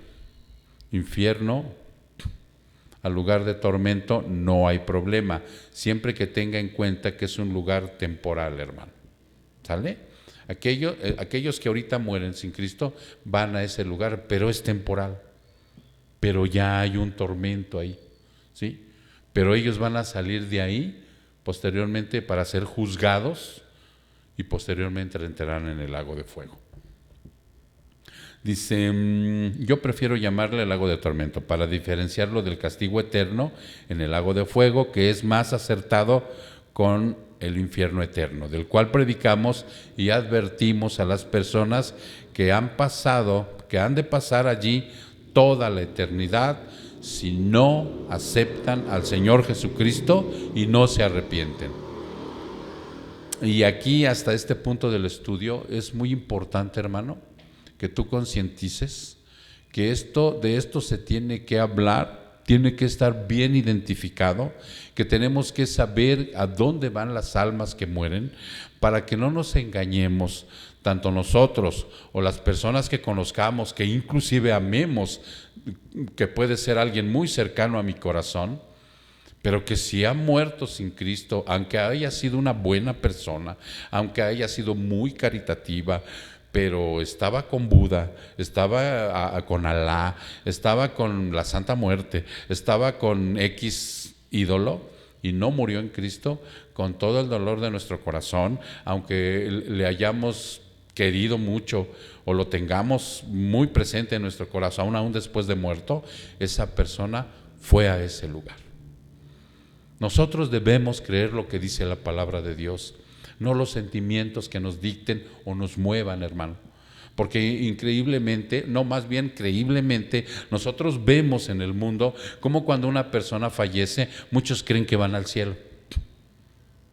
infierno al lugar de tormento, no hay problema, siempre que tenga en cuenta que es un lugar temporal, hermano. ¿Sale? Aquellos que ahorita mueren sin Cristo van a ese lugar, pero es temporal. Pero ya hay un tormento ahí, ¿sí? Pero ellos van a salir de ahí posteriormente para ser juzgados y posteriormente entrarán en el lago de fuego. Dice, yo prefiero llamarle el lago de tormento para diferenciarlo del castigo eterno en el lago de fuego, que es más acertado con el infierno eterno, del cual predicamos y advertimos a las personas que han de pasar allí toda la eternidad si no aceptan al Señor Jesucristo y no se arrepienten. Y aquí, hasta este punto del estudio, es muy importante, hermano, que tú concientices que de esto se tiene que hablar, tiene que estar bien identificado, que tenemos que saber a dónde van las almas que mueren, para que no nos engañemos, tanto nosotros o las personas que conozcamos, que inclusive amemos, que puede ser alguien muy cercano a mi corazón, pero que si ha muerto sin Cristo, aunque haya sido una buena persona, aunque haya sido muy caritativa, pero estaba con Buda, estaba con Alá, estaba con la Santa Muerte, estaba con X ídolo y no murió en Cristo, con todo el dolor de nuestro corazón, aunque le hayamos querido mucho o lo tengamos muy presente en nuestro corazón, aún después de muerto, esa persona fue a ese lugar. Nosotros debemos creer lo que dice la palabra de Dios, no los sentimientos que nos dicten o nos muevan, hermano. Porque increíblemente, no, más bien creíblemente, nosotros vemos en el mundo como cuando una persona fallece, muchos creen que van al cielo.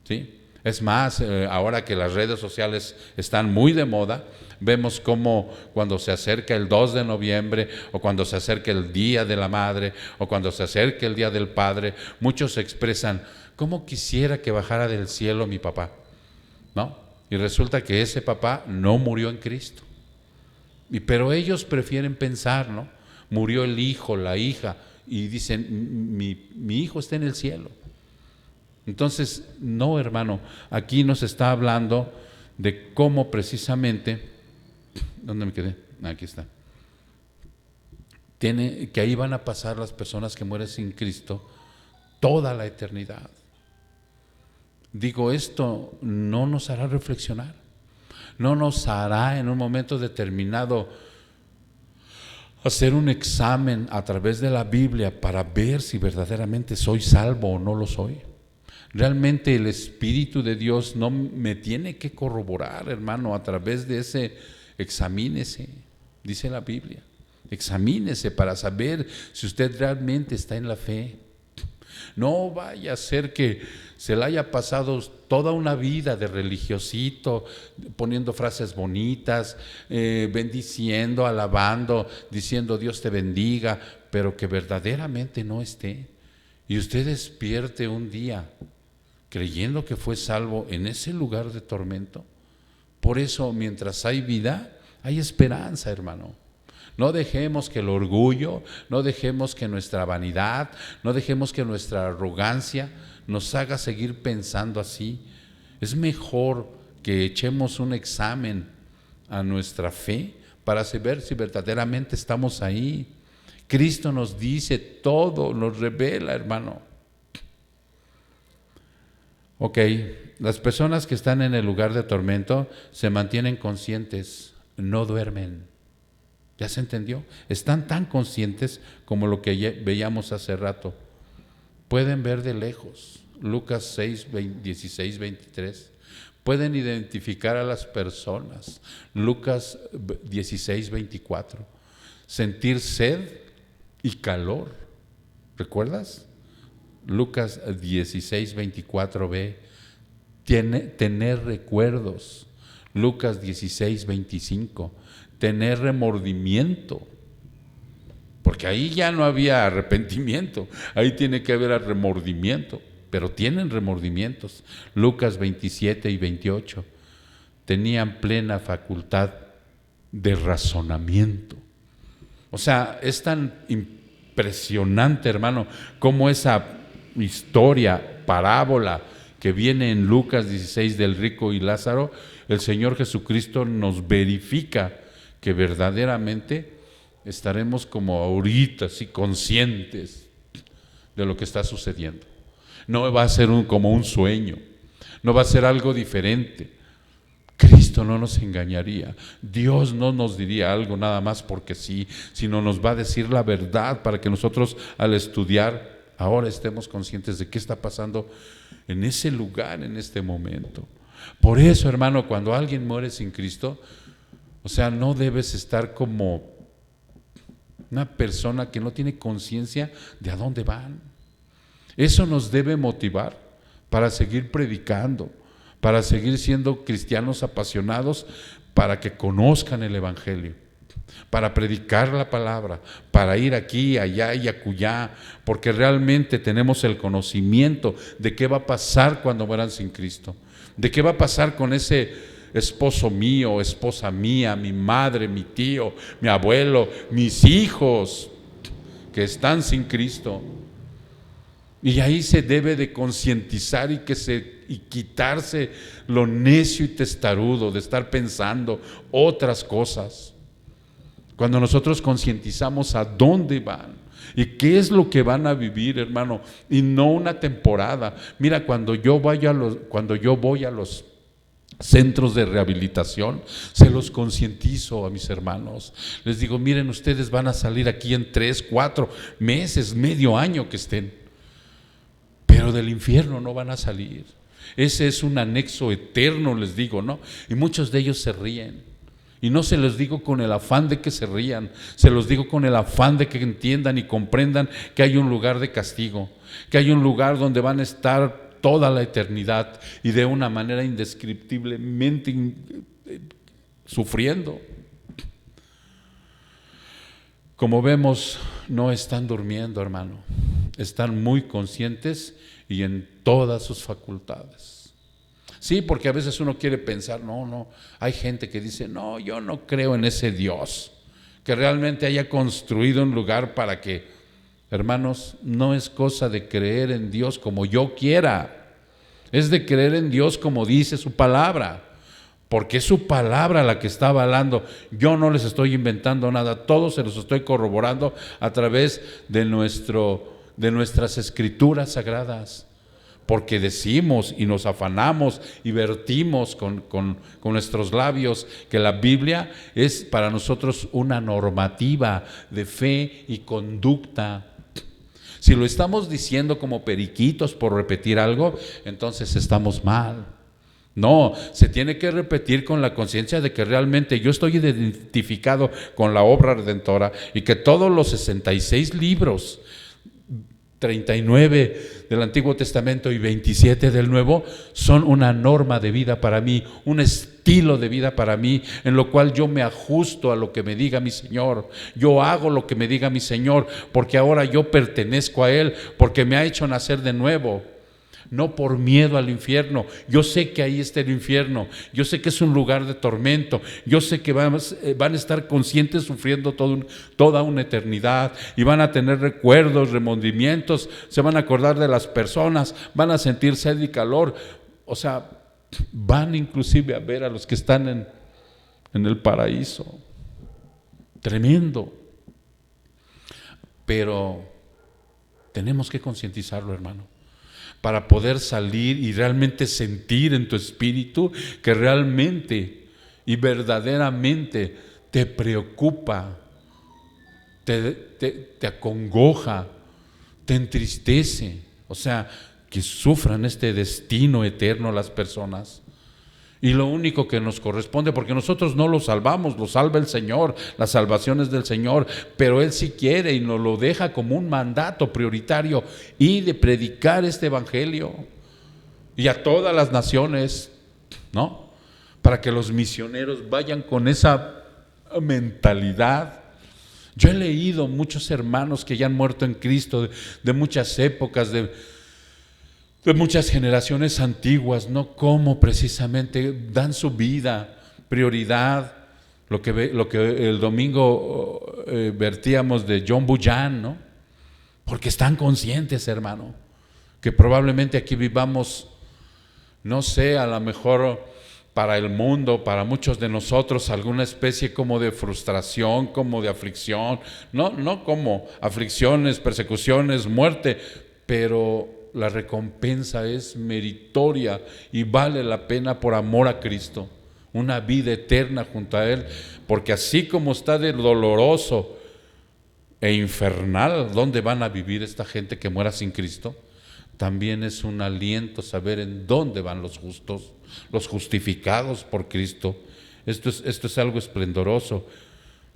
¿Sí? Es más, ahora que las redes sociales están muy de moda, vemos cómo cuando se acerca el 2 de noviembre o cuando se acerca el Día de la Madre o cuando se acerca el Día del Padre, muchos expresan: ¿cómo quisiera que bajara del cielo mi papá? ¿No? Y resulta que ese papá no murió en Cristo. Pero ellos prefieren pensar, ¿no? Murió el hijo, la hija, y dicen: mi hijo está en el cielo. Entonces, no, hermano, aquí nos está hablando de cómo precisamente, ¿dónde me quedé? Aquí está. Que ahí van a pasar las personas que mueren sin Cristo toda la eternidad. Digo, esto no nos hará reflexionar, no nos hará en un momento determinado hacer un examen a través de la Biblia para ver si verdaderamente soy salvo o no lo soy. Realmente el Espíritu de Dios no me tiene que corroborar, hermano, a través de ese examínese, dice la Biblia, examínese para saber si usted realmente está en la fe. No vaya a ser que se le haya pasado toda una vida de religiosito, poniendo frases bonitas, bendiciendo, alabando, diciendo Dios te bendiga, pero que verdaderamente no esté. Y usted despierte un día creyendo que fue salvo en ese lugar de tormento. Por eso, mientras hay vida, hay esperanza, hermano. No dejemos que el orgullo, no dejemos que nuestra vanidad, no dejemos que nuestra arrogancia nos haga seguir pensando así. Es mejor que echemos un examen a nuestra fe para saber si verdaderamente estamos ahí. Cristo nos dice todo, nos revela, hermano. Ok, las personas que están en el lugar de tormento se mantienen conscientes, no duermen. ¿Ya se entendió? Están tan conscientes como lo que veíamos hace rato. Pueden ver de lejos, Lucas 6, 16, 23. Pueden identificar a las personas, Lucas 16, 24. Sentir sed y calor, ¿recuerdas? Lucas 16, 24b. Tener recuerdos, Lucas 16, 25. Tener remordimiento, porque ahí ya no había arrepentimiento, ahí tiene que haber remordimiento, pero tienen remordimientos. Lucas 27 y 28, tenían plena facultad de razonamiento. O sea, es tan impresionante, hermano, como esa historia, parábola que viene en Lucas 16 del rico y Lázaro, el Señor Jesucristo nos verifica que verdaderamente estaremos como ahorita, así conscientes de lo que está sucediendo. No va a ser como un sueño, no va a ser algo diferente. Cristo no nos engañaría, Dios no nos diría algo nada más porque sí, sino nos va a decir la verdad para que nosotros al estudiar ahora estemos conscientes de qué está pasando en ese lugar, en este momento. Por eso, hermano, cuando alguien muere sin Cristo, o sea, no debes estar como una persona que no tiene conciencia de a dónde van. Eso nos debe motivar para seguir predicando, para seguir siendo cristianos apasionados, para que conozcan el Evangelio, para predicar la palabra, para ir aquí, allá y acullá, porque realmente tenemos el conocimiento de qué va a pasar cuando mueran sin Cristo, de qué va a pasar con ese esposo mío, esposa mía, mi madre, mi tío, mi abuelo, mis hijos que están sin Cristo. Y ahí se debe de concientizar y quitarse lo necio y testarudo de estar pensando otras cosas. Cuando nosotros concientizamos a dónde van y qué es lo que van a vivir, hermano, y no una temporada. Mira, cuando yo voy a los centros de rehabilitación, se los concientizo a mis hermanos. Les digo, miren, ustedes van a salir aquí en 3, 4 meses, medio año que estén, pero del infierno no van a salir. Ese es un anexo eterno, les digo, ¿no? Y muchos de ellos se ríen. Y no se los digo con el afán de que se rían, se los digo con el afán de que entiendan y comprendan que hay un lugar de castigo, que hay un lugar donde van a estar toda la eternidad y de una manera indescriptiblemente sufriendo. Como vemos, no están durmiendo, hermano, están muy conscientes y en todas sus facultades. Sí, porque a veces uno quiere pensar, no, hay gente que dice, no, yo no creo en ese Dios, que realmente haya construido un lugar para que, hermanos, no es cosa de creer en Dios como yo quiera, es de creer en Dios como dice su palabra, porque es su palabra la que está avalando. Yo no les estoy inventando nada, todo se los estoy corroborando a través de nuestras escrituras sagradas. Porque decimos y nos afanamos y vertimos con nuestros labios que la Biblia es para nosotros una normativa de fe y conducta. Si lo estamos diciendo como periquitos por repetir algo, entonces estamos mal. No, se tiene que repetir con la conciencia de que realmente yo estoy identificado con la obra redentora y que todos los 66 libros, 39 del Antiguo Testamento y 27 del Nuevo, son una norma de vida para mí, un estilo de vida para mí, en lo cual yo me ajusto a lo que me diga mi Señor. Yo hago lo que me diga mi Señor, porque ahora yo pertenezco a Él, porque me ha hecho nacer de nuevo. no por miedo al infierno. Yo sé que ahí está el infierno, yo sé que es un lugar de tormento, yo sé que van a estar conscientes sufriendo toda una eternidad y van a tener recuerdos, remordimientos, se van a acordar de las personas, van a sentir sed y calor, o sea, van inclusive a ver a los que están en el paraíso. Tremendo. Pero tenemos que concientizarlo, hermano, para poder salir y realmente sentir en tu espíritu que realmente y verdaderamente te preocupa, te acongoja, te entristece. O sea, que sufran este destino eterno las personas. Y lo único que nos corresponde, porque nosotros no lo salvamos, lo salva el Señor, la salvación es del Señor, pero Él sí quiere y nos lo deja como un mandato prioritario y de predicar este evangelio y a todas las naciones, ¿no? Para que los misioneros vayan con esa mentalidad. Yo he leído muchos hermanos que ya han muerto en Cristo, de muchas épocas, de muchas generaciones antiguas, ¿no? Cómo precisamente dan su vida, prioridad, lo que el domingo vertíamos de John Bunyan, ¿no? Porque están conscientes, hermano, que probablemente aquí vivamos, no sé, a lo mejor para el mundo, para muchos de nosotros, alguna especie como de frustración, como de aflicción, no como aflicciones, persecuciones, muerte, pero la recompensa es meritoria y vale la pena por amor a Cristo, una vida eterna junto a Él, porque así como está de doloroso e infernal donde van a vivir esta gente que muera sin Cristo, también es un aliento saber en dónde van los justos, los justificados por Cristo. Esto es algo esplendoroso.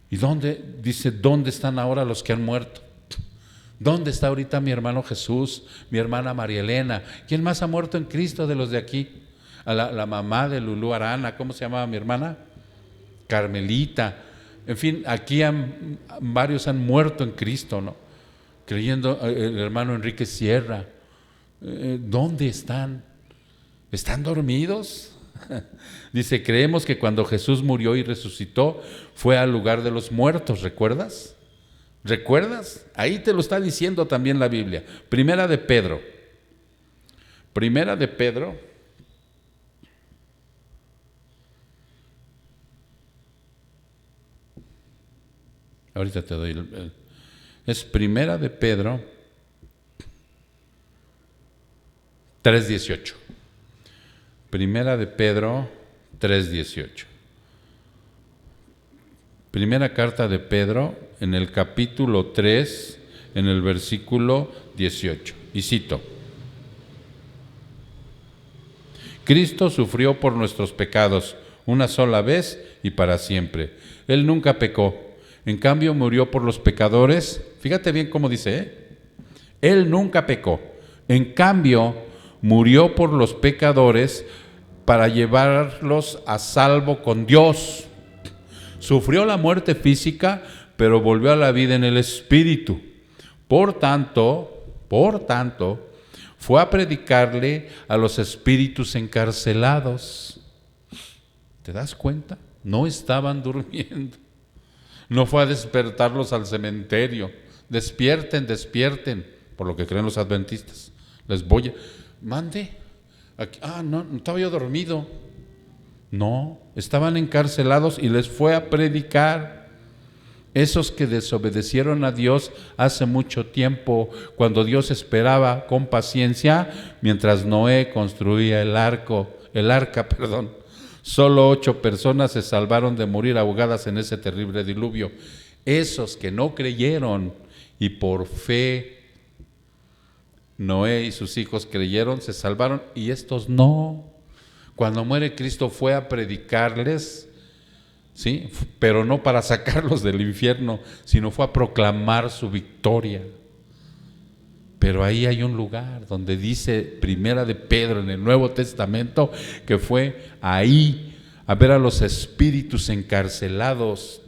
¿Y dónde están ahora los que han muerto? ¿Dónde está ahorita mi hermano Jesús, mi hermana María Elena? ¿Quién más ha muerto en Cristo de los de aquí? A la mamá de Lulú Arana, ¿cómo se llamaba mi hermana? Carmelita. En fin, aquí varios han muerto en Cristo, ¿no? Creyendo, el hermano Enrique Sierra. ¿Dónde están? ¿Están dormidos? Dice, creemos que cuando Jesús murió y resucitó, fue al lugar de los muertos, ¿recuerdas? ¿Recuerdas? Ahí te lo está diciendo también la Biblia. Primera de Pedro. Ahorita te doy es Primera de Pedro 3:18. Primera de Pedro 3:18. Primera carta de Pedro, en el capítulo 3, en el versículo 18. Y cito: Cristo sufrió por nuestros pecados una sola vez y para siempre. Él nunca pecó. En cambio, murió por los pecadores. Fíjate bien cómo dice, Él nunca pecó. En cambio, murió por los pecadores para llevarlos a salvo con Dios. Sufrió la muerte física, pero volvió a la vida en el espíritu. Por tanto, fue a predicarle a los espíritus encarcelados. ¿Te das cuenta? No estaban durmiendo. No fue a despertarlos al cementerio. Despierten, por lo que creen los adventistas. Les voy a... Mande. Aquí. No estaba yo dormido. No, estaban encarcelados y les fue a predicar. Esos que desobedecieron a Dios hace mucho tiempo, cuando Dios esperaba con paciencia mientras Noé construía el arca. Solo 8 personas se salvaron de morir ahogadas en ese terrible diluvio. Esos que no creyeron y por fe Noé y sus hijos creyeron, se salvaron, y estos no. Cuando muere Cristo fue a predicarles, ¿sí? Pero no para sacarlos del infierno, sino fue a proclamar su victoria. Pero ahí hay un lugar donde dice Primera de Pedro en el Nuevo Testamento que fue ahí a ver a los espíritus encarcelados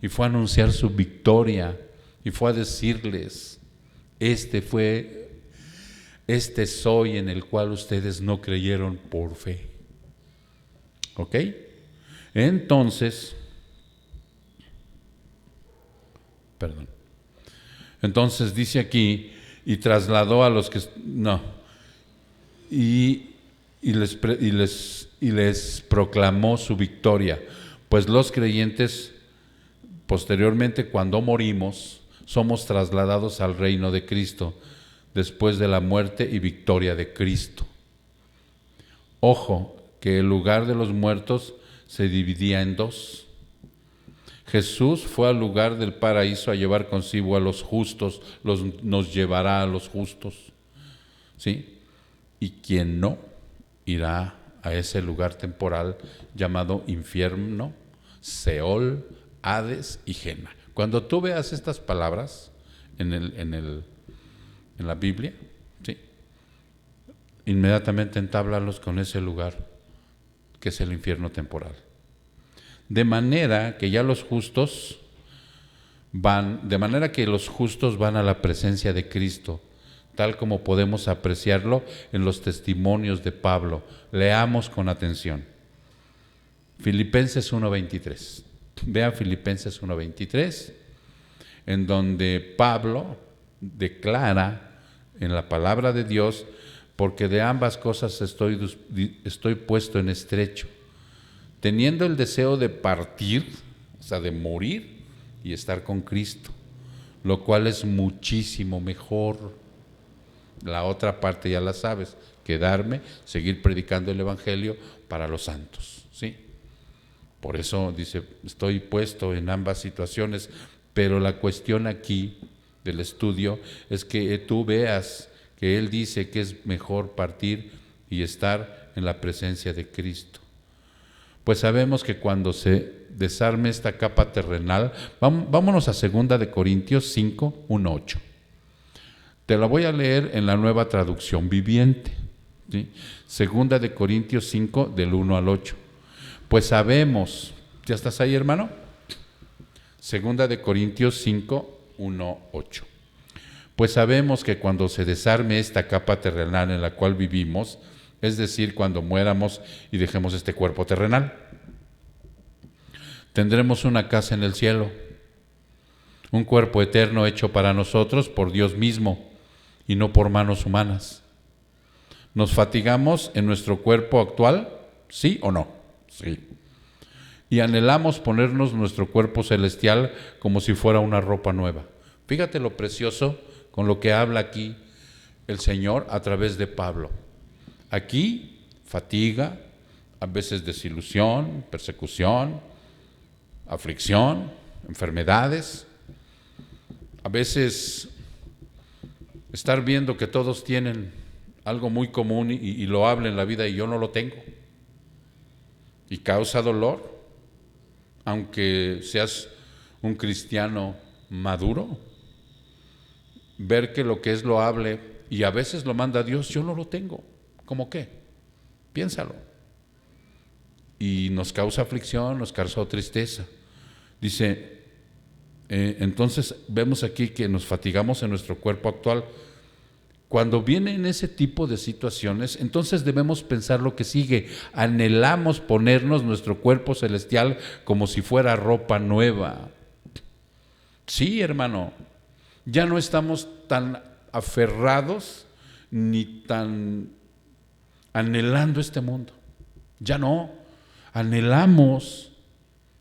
y fue a anunciar su victoria y fue a decirles: este fue este soy en el cual ustedes no creyeron por fe. ¿Ok? Entonces dice aquí, y trasladó a los que... No. Y les proclamó su victoria, pues los creyentes, posteriormente, cuando morimos, somos trasladados al reino de Cristo, después de la muerte y victoria de Cristo. Ojo, que el lugar de los muertos se dividía en dos. Jesús fue al lugar del paraíso a llevar consigo a los justos, nos llevará a los justos, ¿sí? Y quien no, irá a ese lugar temporal llamado infierno, Seol, Hades y Gena. Cuando tú veas estas palabras en la Biblia, ¿sí?, inmediatamente entáblalos con ese lugar que es el infierno temporal. De manera que los justos van a la presencia de Cristo, tal como podemos apreciarlo en los testimonios de Pablo. Leamos con atención. Filipenses 1:23. Vean Filipenses 1:23, en donde Pablo declara en la palabra de Dios: porque de ambas cosas estoy puesto en estrecho, teniendo el deseo de partir, o sea, de morir y estar con Cristo, lo cual es muchísimo mejor. La otra parte ya la sabes, quedarme, seguir predicando el Evangelio para los santos, ¿sí? Por eso dice, estoy puesto en ambas situaciones, pero la cuestión aquí del estudio es que tú veas que él dice que es mejor partir y estar en la presencia de Cristo. Pues sabemos que cuando se desarme esta capa terrenal, vámonos a 2 Corintios 5, 1, 8. Te la voy a leer en la Nueva Traducción Viviente, ¿sí? 2 Corintios 5, del 1 al 8. Pues sabemos, ¿ya estás ahí, hermano? 2 Corintios 5, 1, 8. Pues sabemos que cuando se desarme esta capa terrenal en la cual vivimos, es decir, cuando muéramos y dejemos este cuerpo terrenal, tendremos una casa en el cielo, un cuerpo eterno hecho para nosotros por Dios mismo y no por manos humanas. ¿Nos fatigamos en nuestro cuerpo actual? ¿Sí o no? Sí. Y anhelamos ponernos nuestro cuerpo celestial como si fuera una ropa nueva. Fíjate lo precioso con lo que habla aquí el Señor a través de Pablo. Aquí, fatiga, a veces desilusión, persecución, aflicción, enfermedades, a veces estar viendo que todos tienen algo muy común y loable en la vida y yo no lo tengo, y causa dolor, aunque seas un cristiano maduro, ver que lo que es loable y a veces lo manda Dios, yo no lo tengo. ¿Cómo qué? Piénsalo. Y nos causa aflicción, nos causa tristeza. Dice, entonces vemos aquí que nos fatigamos en nuestro cuerpo actual. Cuando vienen ese tipo de situaciones, entonces debemos pensar lo que sigue. Anhelamos ponernos nuestro cuerpo celestial como si fuera ropa nueva. Sí, hermano, ya no estamos tan aferrados ni tan anhelando este mundo. Ya no, anhelamos,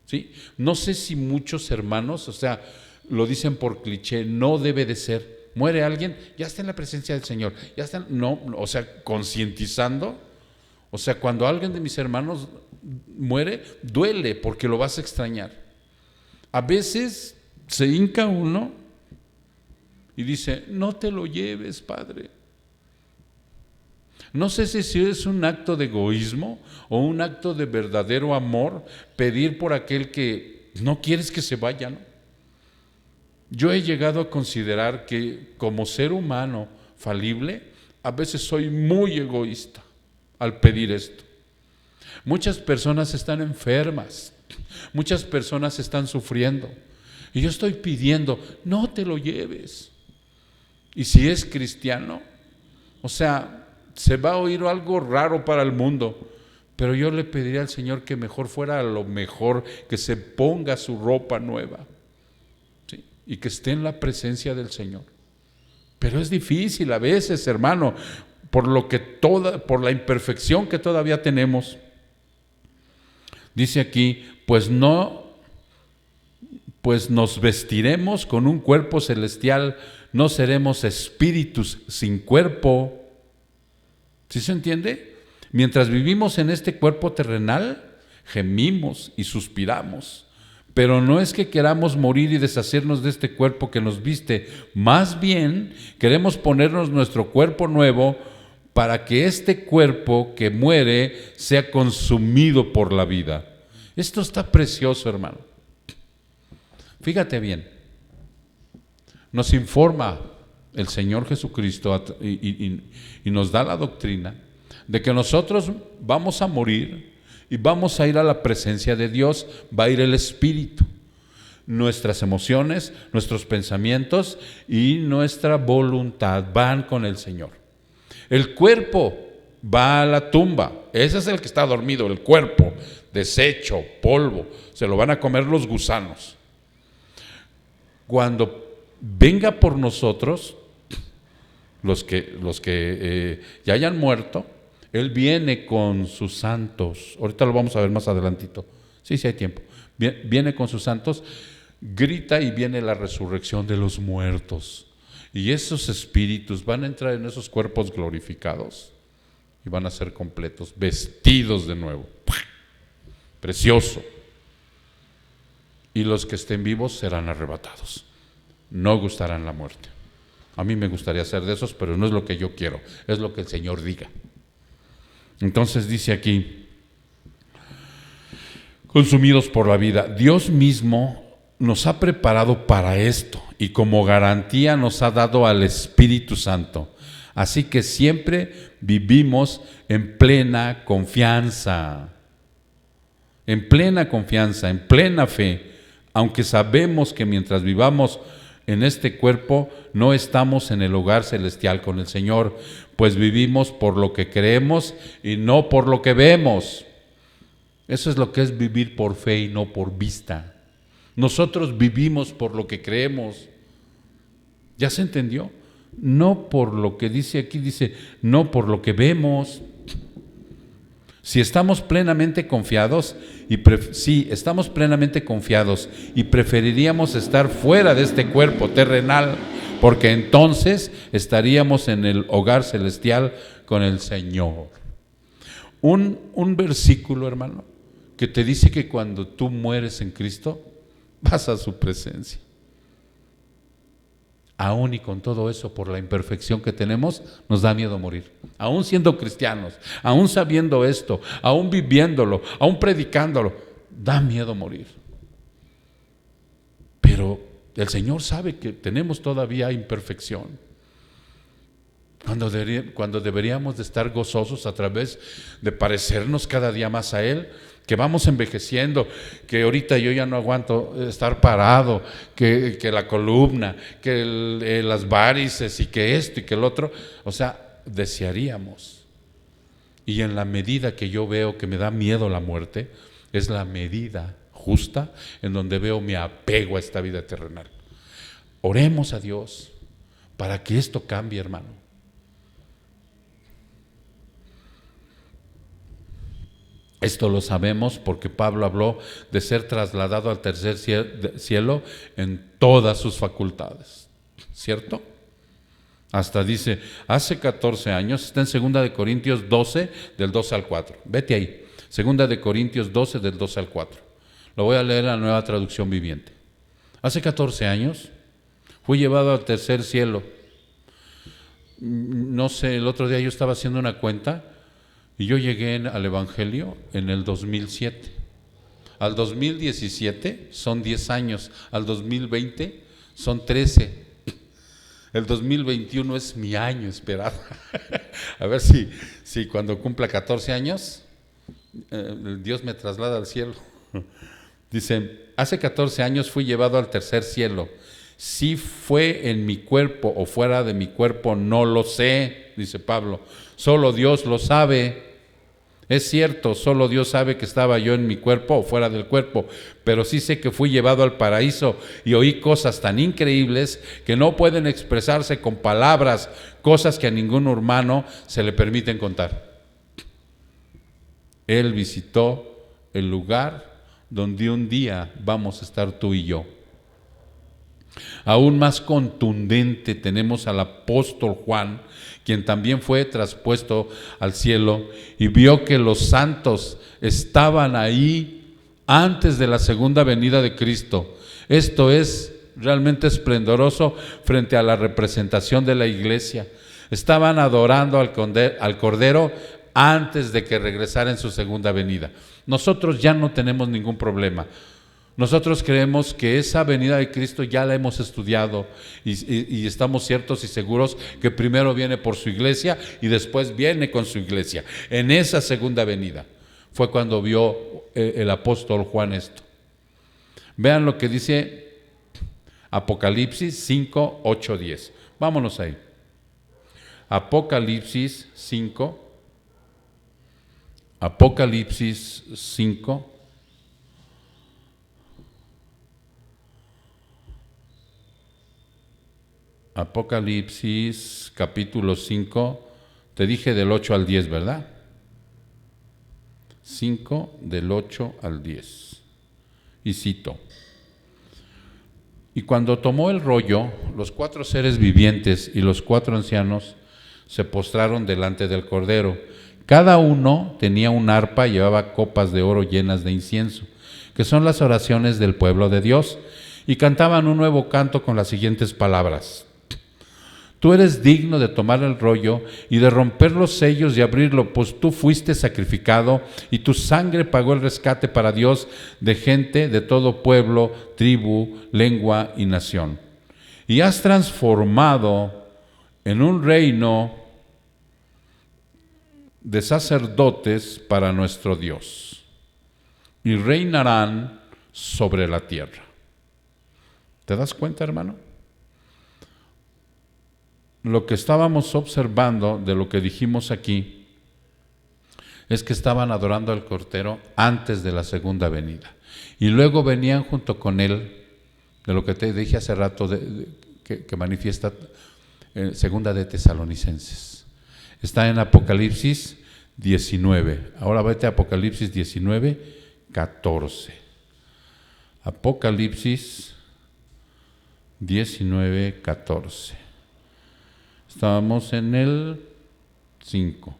¿sí? No sé si muchos hermanos, o sea, lo dicen por cliché, no debe de ser. Muere alguien, ya está en la presencia del Señor, ya está, no, o sea, concientizando. O sea, cuando alguien de mis hermanos muere, duele porque lo vas a extrañar. A veces se hinca uno y dice, no te lo lleves, Padre. No sé si es un acto de egoísmo o un acto de verdadero amor pedir por aquel que no quieres que se vaya, ¿no? Yo he llegado a considerar que como ser humano falible, a veces soy muy egoísta al pedir esto. Muchas personas están enfermas, muchas personas están sufriendo, y yo estoy pidiendo, no te lo lleves. Y si es cristiano, O sea, se va a oír algo raro para el mundo, pero yo le pediría al Señor que mejor fuera lo mejor, que se ponga su ropa nueva, ¿sí? Y que esté en la presencia del Señor. Pero es difícil a veces, hermano, por la imperfección que todavía tenemos. Dice aquí, pues nos vestiremos con un cuerpo celestial, no seremos espíritus sin cuerpo. ¿Sí se entiende? Mientras vivimos en este cuerpo terrenal, gemimos y suspiramos. Pero no es que queramos morir y deshacernos de este cuerpo que nos viste, más bien queremos ponernos nuestro cuerpo nuevo para que este cuerpo que muere sea consumido por la vida. Esto está precioso, hermano. Fíjate bien, nos informa el Señor Jesucristo y nos da la doctrina de que nosotros vamos a morir y vamos a ir a la presencia de Dios, va a ir el Espíritu. Nuestras emociones, nuestros pensamientos y nuestra voluntad van con el Señor. El cuerpo va a la tumba, ese es el que está dormido, el cuerpo, deshecho, polvo, se lo van a comer los gusanos. Cuando venga por nosotros, los que ya hayan muerto, Él viene con sus santos. Ahorita lo vamos a ver más adelantito. Sí, hay tiempo. Viene con sus santos, grita y viene la resurrección de los muertos. Y esos espíritus van a entrar en esos cuerpos glorificados y van a ser completos, vestidos de nuevo. Precioso. Y los que estén vivos serán arrebatados. No gustarán la muerte. A mí me gustaría ser de esos, pero no es lo que yo quiero, es lo que el Señor diga. Entonces dice aquí, consumidos por la vida. Dios mismo nos ha preparado para esto y como garantía nos ha dado al Espíritu Santo. Así que siempre vivimos en plena confianza, en plena fe, aunque sabemos que mientras vivamos en este cuerpo no estamos en el hogar celestial con el Señor, pues vivimos por lo que creemos y no por lo que vemos. Eso es lo que es vivir por fe y no por vista. Nosotros vivimos por lo que creemos. ¿Ya se entendió? No por lo que dice aquí, dice, no por lo que vemos. Si estamos plenamente confiados, estamos plenamente confiados y preferiríamos estar fuera de este cuerpo terrenal, porque entonces estaríamos en el hogar celestial con el Señor. Un versículo, hermano, que te dice que cuando tú mueres en Cristo, vas a su presencia. Aún y con todo eso, por la imperfección que tenemos, nos da miedo morir. Aún siendo cristianos, aún sabiendo esto, aún viviéndolo, aún predicándolo, da miedo morir. Pero el Señor sabe que tenemos todavía imperfección. Cuando deberíamos de estar gozosos a través de parecernos cada día más a Él, que vamos envejeciendo, que ahorita yo ya no aguanto estar parado, que la columna, que las varices y que esto y que el otro, o sea, desearíamos. Y en la medida que yo veo que me da miedo la muerte, es la medida justa en donde veo mi apego a esta vida terrenal. Oremos a Dios para que esto cambie, hermano. Esto lo sabemos porque Pablo habló de ser trasladado al tercer cielo en todas sus facultades, ¿cierto? Hasta dice, hace 14 años, está en 2 de Corintios 12, del 2 al 4. Vete ahí, 2 de Corintios 12, del 2 al 4. Lo voy a leer en la Nueva Traducción Viviente. Hace 14 años fui llevado al tercer cielo. No sé, el otro día yo estaba haciendo una cuenta y yo llegué al Evangelio en el 2007. Al 2017 son 10 años, al 2020 son 13. El 2021 es mi año esperado. A ver si cuando cumpla 14 años, Dios me traslada al cielo. Dice, hace 14 años fui llevado al tercer cielo Si fue en mi cuerpo o fuera de mi cuerpo, no lo sé, dice Pablo. Solo Dios lo sabe. Es cierto, solo Dios sabe que estaba yo en mi cuerpo o fuera del cuerpo, pero sí sé que fui llevado al paraíso y oí cosas tan increíbles que no pueden expresarse con palabras, cosas que a ningún humano se le permiten contar. Él visitó el lugar donde un día vamos a estar tú y yo. Aún más contundente tenemos al apóstol Juan, quien también fue traspuesto al cielo y vio que los santos estaban ahí antes de la segunda venida de Cristo. Esto es realmente esplendoroso frente a la representación de la iglesia. Estaban adorando al Cordero antes de que regresara en su segunda venida. Nosotros ya no tenemos ningún problema. Nosotros creemos que esa venida de Cristo ya la hemos estudiado y estamos ciertos y seguros que primero viene por su iglesia y después viene con su iglesia. En esa segunda venida fue cuando vio el apóstol Juan esto. Vean lo que dice Apocalipsis 5, 8, 10. Vámonos ahí. Apocalipsis 5. Apocalipsis 5. Apocalipsis capítulo 5, te dije del 8 al 10, ¿verdad? 5 del 8 al 10. Y cito: y cuando tomó el rollo, los 4 seres vivientes y los 4 ancianos se postraron delante del Cordero. Cada uno tenía un arpa y llevaba copas de oro llenas de incienso, que son las oraciones del pueblo de Dios, y cantaban un nuevo canto con las siguientes palabras: tú eres digno de tomar el rollo y de romper los sellos y abrirlo, pues tú fuiste sacrificado y tu sangre pagó el rescate para Dios de gente de todo pueblo, tribu, lengua y nación. Y has transformado en un reino de sacerdotes para nuestro Dios, y reinarán sobre la tierra. ¿Te das cuenta, hermano? Lo que estábamos observando de lo que dijimos aquí es que estaban adorando al Cordero antes de la segunda venida. Y luego venían junto con él, de lo que te dije hace rato, que manifiesta segunda de Tesalonicenses. Está en Apocalipsis 19. Ahora vete a Apocalipsis 19, 14. Apocalipsis 19, 14. Estábamos en el 5.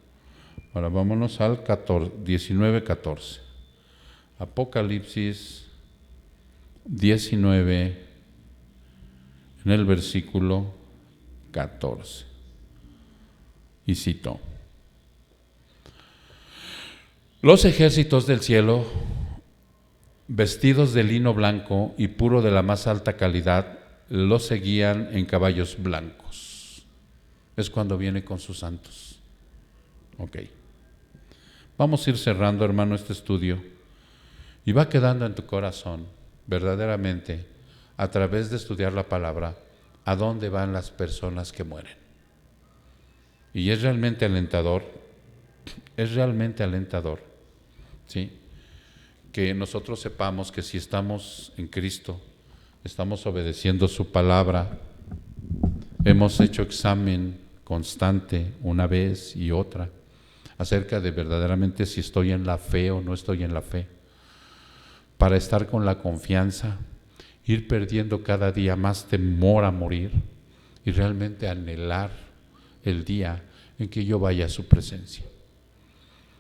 Ahora vámonos al 14, 19, 14. Apocalipsis 19, en el versículo 14. Y cito: los ejércitos del cielo, vestidos de lino blanco y puro de la más alta calidad, los seguían en caballos blancos. Es cuando viene con sus santos. Ok. Vamos a ir cerrando, hermano, este estudio. Y va quedando en tu corazón, verdaderamente, a través de estudiar la palabra, a dónde van las personas que mueren. Y es realmente alentador, ¿sí? Que nosotros sepamos que si estamos en Cristo, estamos obedeciendo su palabra, hemos hecho examen constante una vez y otra acerca de verdaderamente si estoy en la fe o no estoy en la fe, para estar con la confianza, ir perdiendo cada día más temor a morir y realmente anhelar el día en que yo vaya a su presencia.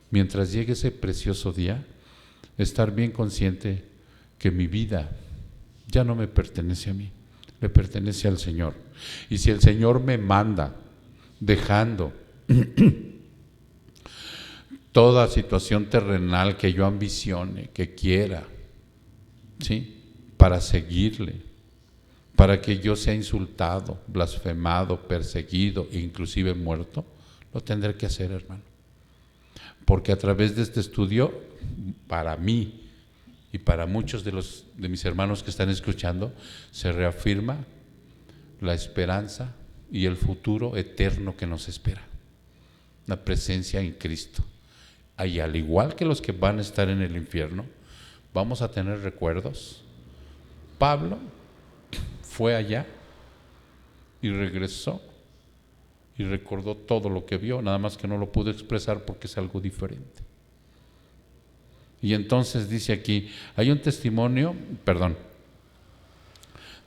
Mientras llegue ese precioso día, estar bien consciente que mi vida ya no me pertenece a mí, le pertenece al Señor. Y si el Señor me manda dejando toda situación terrenal que yo ambicione, que quiera, ¿sí?, para seguirle, para que yo sea insultado, blasfemado, perseguido e inclusive muerto, lo tendré que hacer, hermano. Porque a través de este estudio, para mí y para muchos de mis hermanos que están escuchando, se reafirma la esperanza y el futuro eterno que nos espera, la presencia en Cristo. Y al igual que los que van a estar en el infierno, vamos a tener recuerdos. Pablo fue allá y regresó y recordó todo lo que vio, nada más que no lo pudo expresar porque es algo diferente. Y entonces dice aquí, hay un testimonio,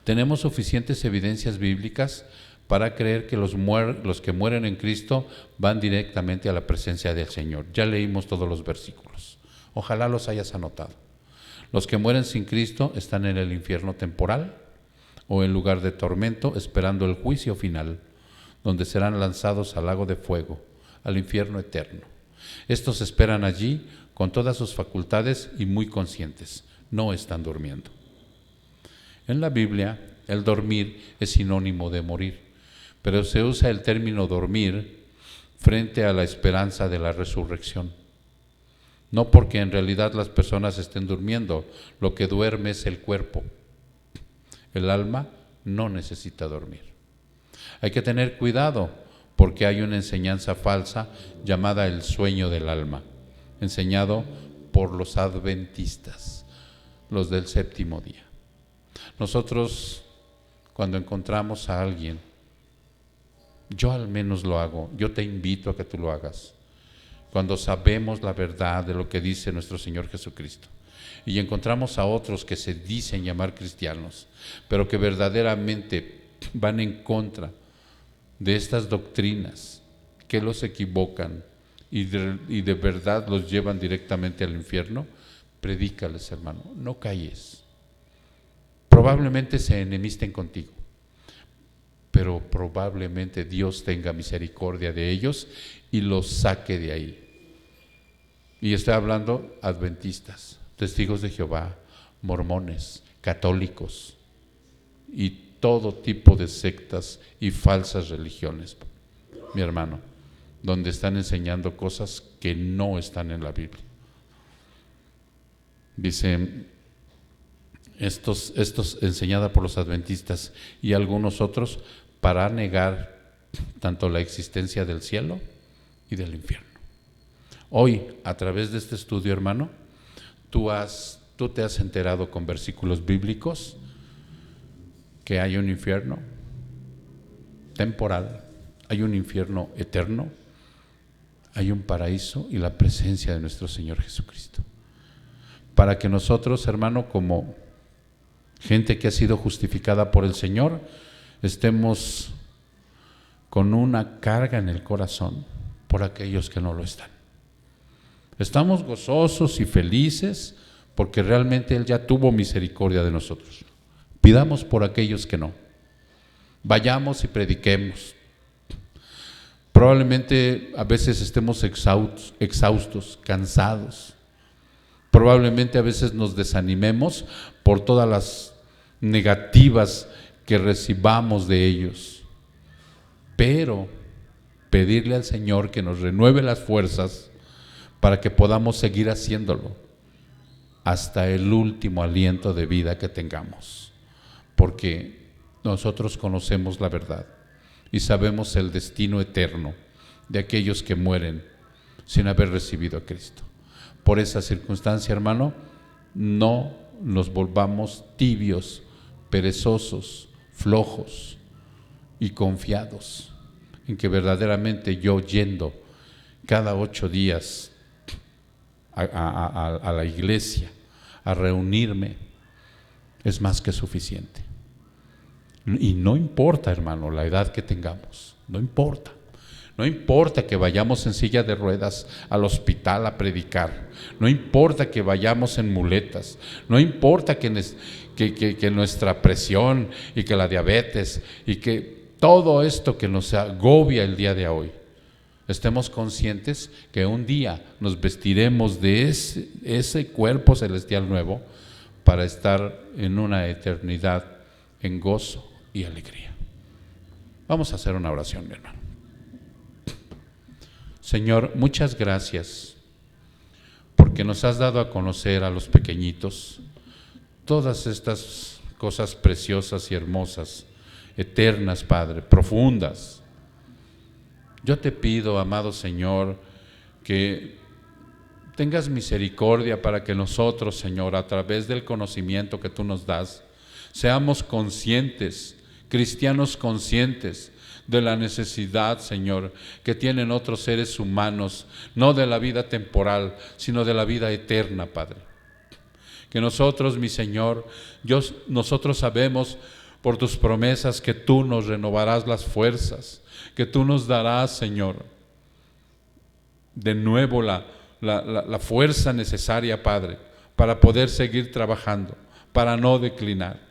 tenemos suficientes evidencias bíblicas para creer que los que mueren en Cristo van directamente a la presencia del Señor. Ya leímos todos los versículos. Ojalá los hayas anotado. Los que mueren sin Cristo están en el infierno temporal o en lugar de tormento, esperando el juicio final, donde serán lanzados al lago de fuego, al infierno eterno. Estos esperan allí con todas sus facultades y muy conscientes. No están durmiendo. En la Biblia, el dormir es sinónimo de morir, pero se usa el término dormir frente a la esperanza de la resurrección. No porque en realidad las personas estén durmiendo, lo que duerme es el cuerpo. El alma no necesita dormir. Hay que tener cuidado porque hay una enseñanza falsa llamada el sueño del alma, enseñado por los adventistas, los del séptimo día. Nosotros, cuando encontramos a alguien, yo al menos lo hago, yo te invito a que tú lo hagas, cuando sabemos la verdad de lo que dice nuestro Señor Jesucristo y encontramos a otros que se dicen llamar cristianos, pero que verdaderamente van en contra de estas doctrinas que los equivocan y de verdad los llevan directamente al infierno, predícales, hermano, no calles. Probablemente se enemisten contigo, pero probablemente Dios tenga misericordia de ellos y los saque de ahí. Y estoy hablando adventistas, testigos de Jehová, mormones, católicos y todo tipo de sectas y falsas religiones, mi hermano, donde están enseñando cosas que no están en la Biblia. Dice, estos enseñada por los adventistas y algunos otros para negar tanto la existencia del cielo y del infierno. Hoy, a través de este estudio, hermano, tú te has enterado con versículos bíblicos que hay un infierno temporal, hay un infierno eterno, hay un paraíso y la presencia de nuestro Señor Jesucristo. Para que nosotros, hermano, como gente que ha sido justificada por el Señor, estemos con una carga en el corazón por aquellos que no lo están. Estamos gozosos y felices porque realmente Él ya tuvo misericordia de nosotros. Pidamos por aquellos que no. Vayamos y prediquemos. Probablemente a veces estemos exhaustos, cansados. Probablemente a veces nos desanimemos por todas las negativas que recibamos de ellos. Pero pedirle al Señor que nos renueve las fuerzas para que podamos seguir haciéndolo hasta el último aliento de vida que tengamos, porque nosotros conocemos la verdad y sabemos el destino eterno de aquellos que mueren sin haber recibido a Cristo. Por esa circunstancia, hermano, no nos volvamos tibios, perezosos, flojos y confiados en que verdaderamente yo yendo cada 8 días a la iglesia, a reunirme, es más que suficiente. Y no importa, hermano, la edad que tengamos, no importa. No importa que vayamos en silla de ruedas al hospital a predicar, no importa que vayamos en muletas, no importa que nuestra presión y que la diabetes y que todo esto que nos agobia el día de hoy, estemos conscientes que un día nos vestiremos de ese cuerpo celestial nuevo para estar en una eternidad en gozo y alegría. Vamos a hacer una oración, mi hermano. Señor, muchas gracias porque nos has dado a conocer a los pequeñitos todas estas cosas preciosas y hermosas eternas, Padre, profundas. Yo te pido, amado Señor, que tengas misericordia para que nosotros, Señor, a través del conocimiento que tú nos das, seamos conscientes, cristianos conscientes de la necesidad, Señor, que tienen otros seres humanos, no de la vida temporal, sino de la vida eterna, Padre. Que nosotros, mi Señor, nosotros sabemos por tus promesas que tú nos renovarás las fuerzas, que tú nos darás, Señor, de nuevo la fuerza necesaria, Padre, para poder seguir trabajando, para no declinar.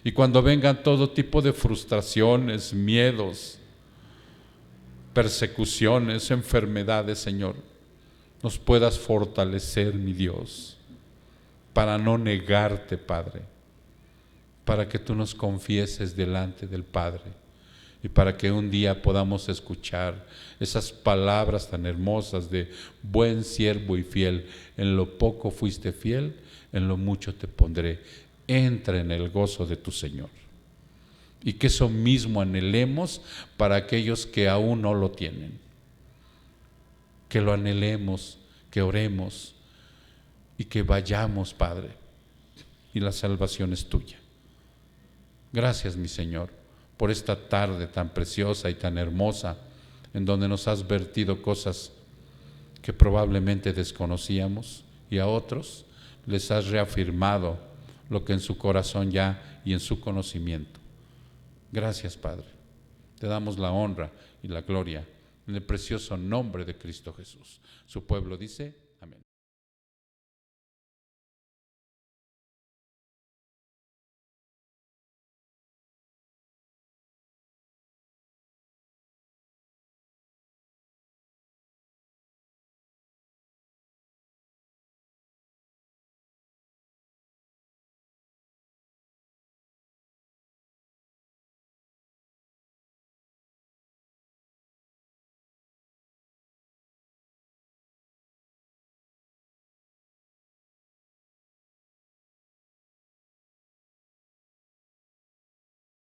Y cuando vengan todo tipo de frustraciones, miedos, persecuciones, enfermedades, Señor, nos puedas fortalecer, mi Dios, para no negarte, Padre, para que tú nos confieses delante del Padre y para que un día podamos escuchar esas palabras tan hermosas de buen siervo y fiel. En lo poco fuiste fiel, en lo mucho te pondré. Entra en el gozo de tu Señor. Y que eso mismo anhelemos para aquellos que aún no lo tienen. Que lo anhelemos, que oremos y que vayamos, Padre. Y la salvación es tuya. Gracias, mi Señor, por esta tarde tan preciosa y tan hermosa, en donde nos has vertido cosas que probablemente desconocíamos y a otros les has reafirmado lo que en su corazón ya y en su conocimiento. Gracias, Padre. Te damos la honra y la gloria en el precioso nombre de Cristo Jesús. Su pueblo dice: amén.